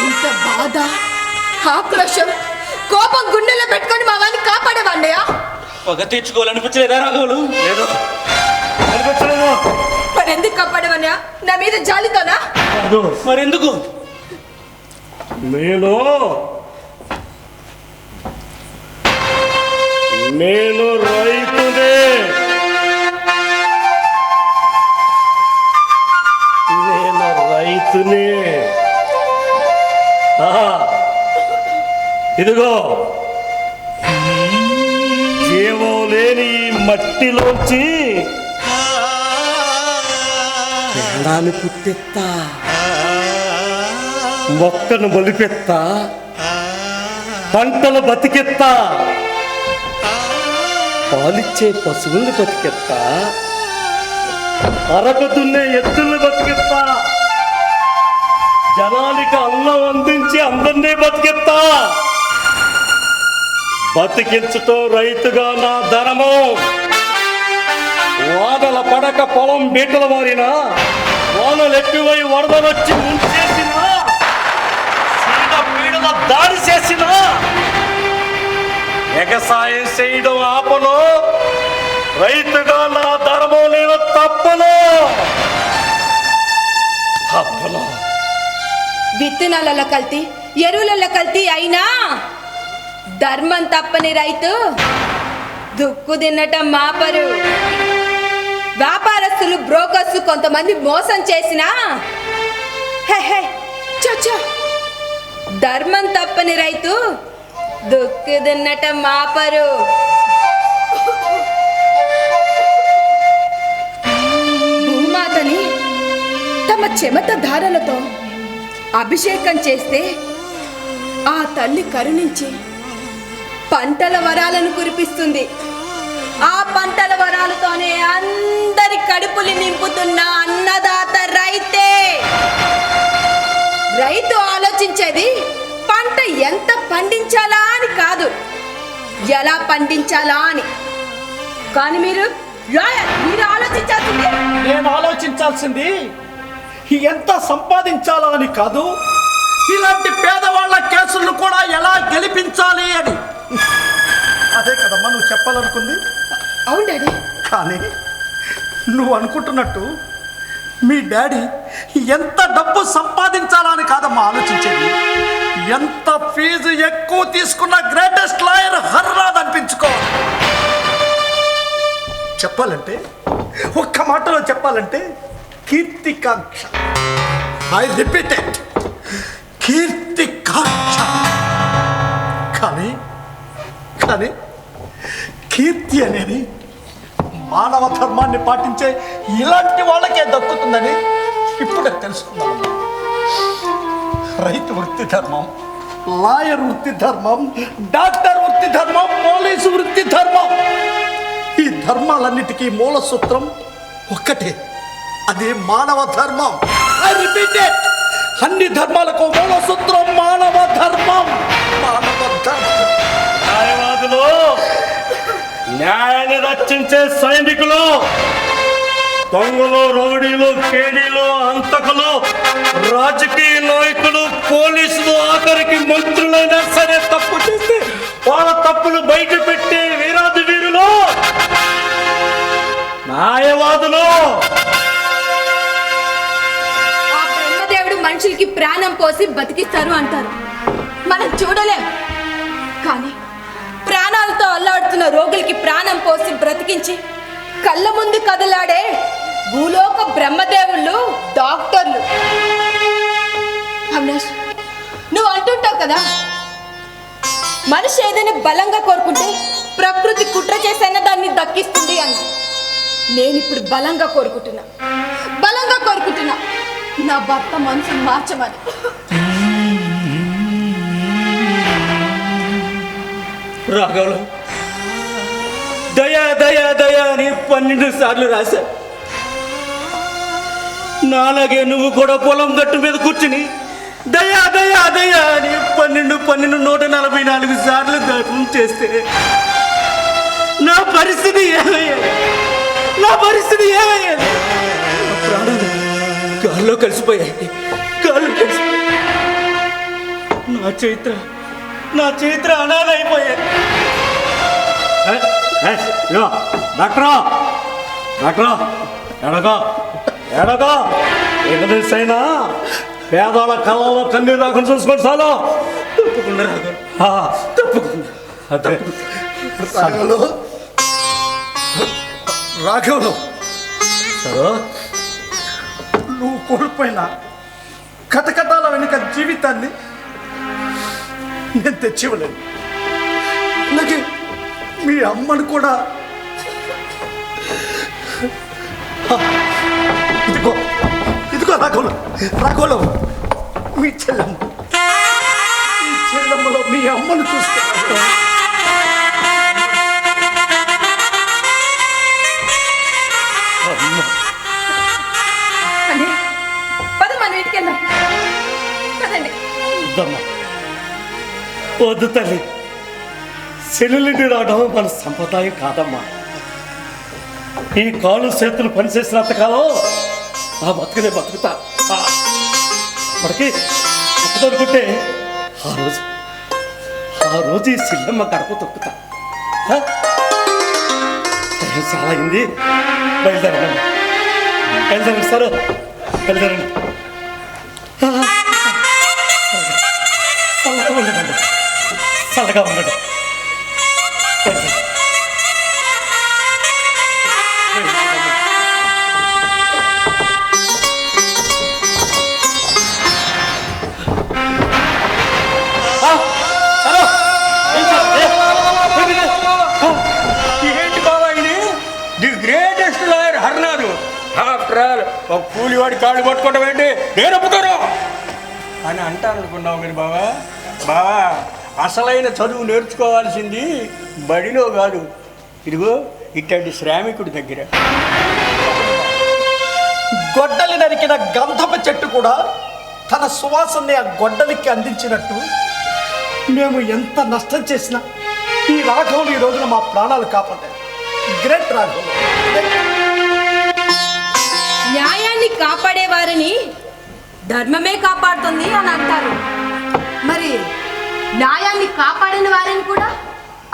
ఇంత బాధ ఆక్రోశం కోపం గుండెలో పెట్టుకొని మా వాడిని కాపాడేవాడియా? పగ తీర్చుకోవాలనిపించలేదా రాఘవులు? లేదు అనిపించలేదు. మరెందుకు కాపాడేవాడియా? నా మీద జాలితోనా? మరెందుకు? నేను నేను రైతునే. నేను రైతునే. ఇదిగో జీవం లేని ఈ మట్టిలోంచి పేడాన్ని పుట్టెత్తా, మొక్కను మొలిపెత్తా, పంటలు బతికెత్తా, పాలిచ్చే పశువుల్ని బతికెత్తా, అరకు దున్నే ఎద్దుల్ని బతికెత్తా, జనానికి అన్నం అందించి అందరినీ బతికెత్తా. బతికించటం రైతుగా నా ధర్మం. వానల పడక పొలం బీటల మారినా, వానలు ఎక్కువై వరదలొచ్చి ముంచేసినా, పీడల దాడి చేసినా వ్యవసాయం చేయడం ఆపను. రైతుగా నా ధర్మం నేను తప్పను. విత్తనాలలో కల్తీ, ఎరువులలో కల్తీ అయినా ధర్మం తప్పని రైతు దుక్కు తిన్నటం మాపరు. వ్యాపారస్తులు, బ్రోకర్స్ కొంతమంది మోసం చేసినా ధర్మం తప్పని రైతు దుక్కు తిన్నటం మాపరు. భూమాతని తమ చెమట ధారలతో అభిషేకం చేస్తే ఆ తల్లి కరుణించి పంటల వరాలను కురిపిస్తుంది. ఆ పంటల వరాలతోనే అందరి కడుపులు నింపుతున్న అన్నదాత రైతే. రైతు ఆలోచించేది పంట ఎంత పండించాలా అని కాదు, ఎలా పండించాలా అని. కానీ మీరు ఆలోచించాల్సింది, నేను ఆలోచించాల్సింది ఎంత సంపాదించాలో అని కాదు, ఇలాంటి పేదవాళ్ళ కేసులను కూడా ఎలా గెలిపించాలి అని. అదే కదమ్మా నువ్వు చెప్పాలనుకుంది. అవును డాడీ. కానీ నువ్వు అనుకుంటున్నట్టు మీ డాడీ ఎంత డబ్బు సంపాదించాలా అని కాదమ్మా ఆలోచించేది, ఎంత ఫీజు ఎక్కువ తీసుకున్న గ్రేటెస్ట్ లాయర్ హర్రాద్ అనిపించుకోవాలి. చెప్పాలంటే, ఒక్క మాటలో చెప్పాలంటే కీర్తికాంక్ష. ఐ రిపీట్ ఇట్, కీర్తికాంక్ష. కానీ కానీ కీర్తి అనేది మానవ ధర్మాన్ని పాటించే ఇలాంటి వాళ్ళకే దక్కుతుందని ఇప్పుడే తెలుసుకున్నాను. రైతు వృత్తి ధర్మం, లాయర్ వృత్తి ధర్మం, డాక్టర్ వృత్తి ధర్మం, పోలీసు వృత్తి ధర్మం, ఈ ధర్మాలన్నిటికీ మూల సూత్రం ఒక్కటే, అదే మానవ ధర్మం. ఐ రిపీట్ ఇట్, అన్ని ధర్మాలకు మూల సూత్రం మానవ ధర్మం. మానవ ధర్మం. న్యాయవాదులు, న్యాయాన్ని రక్షించే సైనికులు, దొంగలు, రౌడీలు, కేడీలు, హంతకులు, రాజకీయ నాయకులు, పోలీసులు, ఆఖరికి మంత్రులైనా సరే తప్పు చేస్తే వాళ్ళ తప్పులు బయట పెట్టే వీరాది వీరులు న్యాయవాదులు. ఆ బ్రహ్మదేవుడు మనుషులకి ప్రాణం పోసి బతికిస్తారు అంటారు, మనం చూడలేం. కానీ ప్రాణాలతో అల్లాడుతున్న రోగులకి ప్రాణం పోసి బ్రతికించి కళ్ళ ముందు కదలాడే భూలోక బ్రహ్మదేవుళ్ళు డాక్టర్లు. అవినాష్, నువ్వు అంటుంటావు కదా, మనిషి ఏదైనా బలంగా కోరుకుంటే ప్రకృతి కుట్ర చేసైనా దాన్ని దక్కిస్తుంది అని. నేను ఇప్పుడు బలంగా కోరుకుంటున్నా నా భర్త మనసును మార్చమని. రాఘవులు, దయా దయా దయా అని 12 సార్లు రాశా. నాలాగే నువ్వు కూడా పొలం గట్టు మీద కూర్చుని దయా దయా దయా అని 144 సార్లు దర్శనం చేస్తే నా పరిస్థితి ఏమయ్యేది? ప్రాణాలు గాల్లో కలిసిపోయాయి. నా చైత్ర అనాథైపోయాయి. డాక్టరా, ఎడగా ఎగదీసైనా పేదవాళ్ళ కళ్ళలో కన్నీరు రాకుండా చూసుకోండి చాలు. తప్పకుండా రాఘవ్, తప్పకుండా. అదే రాఘవులు సరో నువ్వు కోల్పోయిన కటకటాల వెనుక జీవితాన్ని నేను తెచ్చివ్వలేను. అలాగే మీ అమ్మను కూడా ఇదిగో ఇదిగో రాఘవులు మీ చెల్లమ్మలో మీ అమ్మను చూస్తే అండి పద మనం ఇంటికి వెళ్దాం కదండి. వద్దమ్మా, వద్దు తల్లి. సెల్లులింటి రావడం మన సంప్రదాయం కాదమ్మా. ఈ కాళ్ళు చేతులు పనిచేసినంత కాలం ఆ బతుకునే బతుకుతా. అప్పటికి తప్పదనుకుంటే ఆ రోజు ఈ సిల్లమ్మ గడప తొక్కుతా. చాలా అయింది, బయలుదేరండి సార్, బయలుదేరండి. చల్లగా ఉండదు. ఏంటి బాబా ఇది? The greatest lawyer Harnath. After all ఒక కూలివాడి కాళ్ళు పట్టుకోవడం ఏంటి, నేను ఒప్పుకోను అని అంటాను అనుకున్నావు మీరు బాబా. బాబా, అసలైన చదువు నేర్చుకోవాల్సింది బడిలో కాదు, ఇదిగో ఇట్లాంటి శ్రామికుడి దగ్గర. గొడ్డలి నరికిన గంధపు చెట్టు కూడా తన సువాసనని ఆ గొడ్డలికి అందించినట్టు మేము ఎంత నష్టం చేసినా ఈ రాఘవులు ఈ రోజున మా ప్రాణాలు కాపాడారు. గ్రేట్ రాఘవులు. న్యాయాన్ని కాపాడే వారిని ధర్మమే కాపాడుతుంది అని అంటారు. మరి న్యాయాన్ని కాపాడిన వారిని కూడా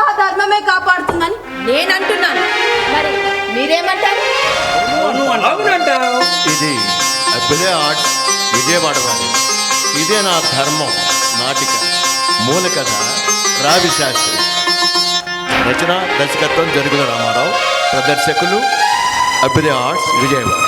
ఆ ధర్మమే కాపాడుతుందని నేను అంటున్నాను. మరి మీరేమంటారు? అవునంటావు. ఇది అభ్యుదయ ఆర్ట్స్ విజయవాడ వారి ఇదే నా ధర్మం నాటిక మూల కథ రావి శాస్త్రి, రచన దర్శకత్వం జరుగుల రామారావు, ప్రదర్శకులు అభ్యుదయ ఆర్ట్స్ విజయవాడ.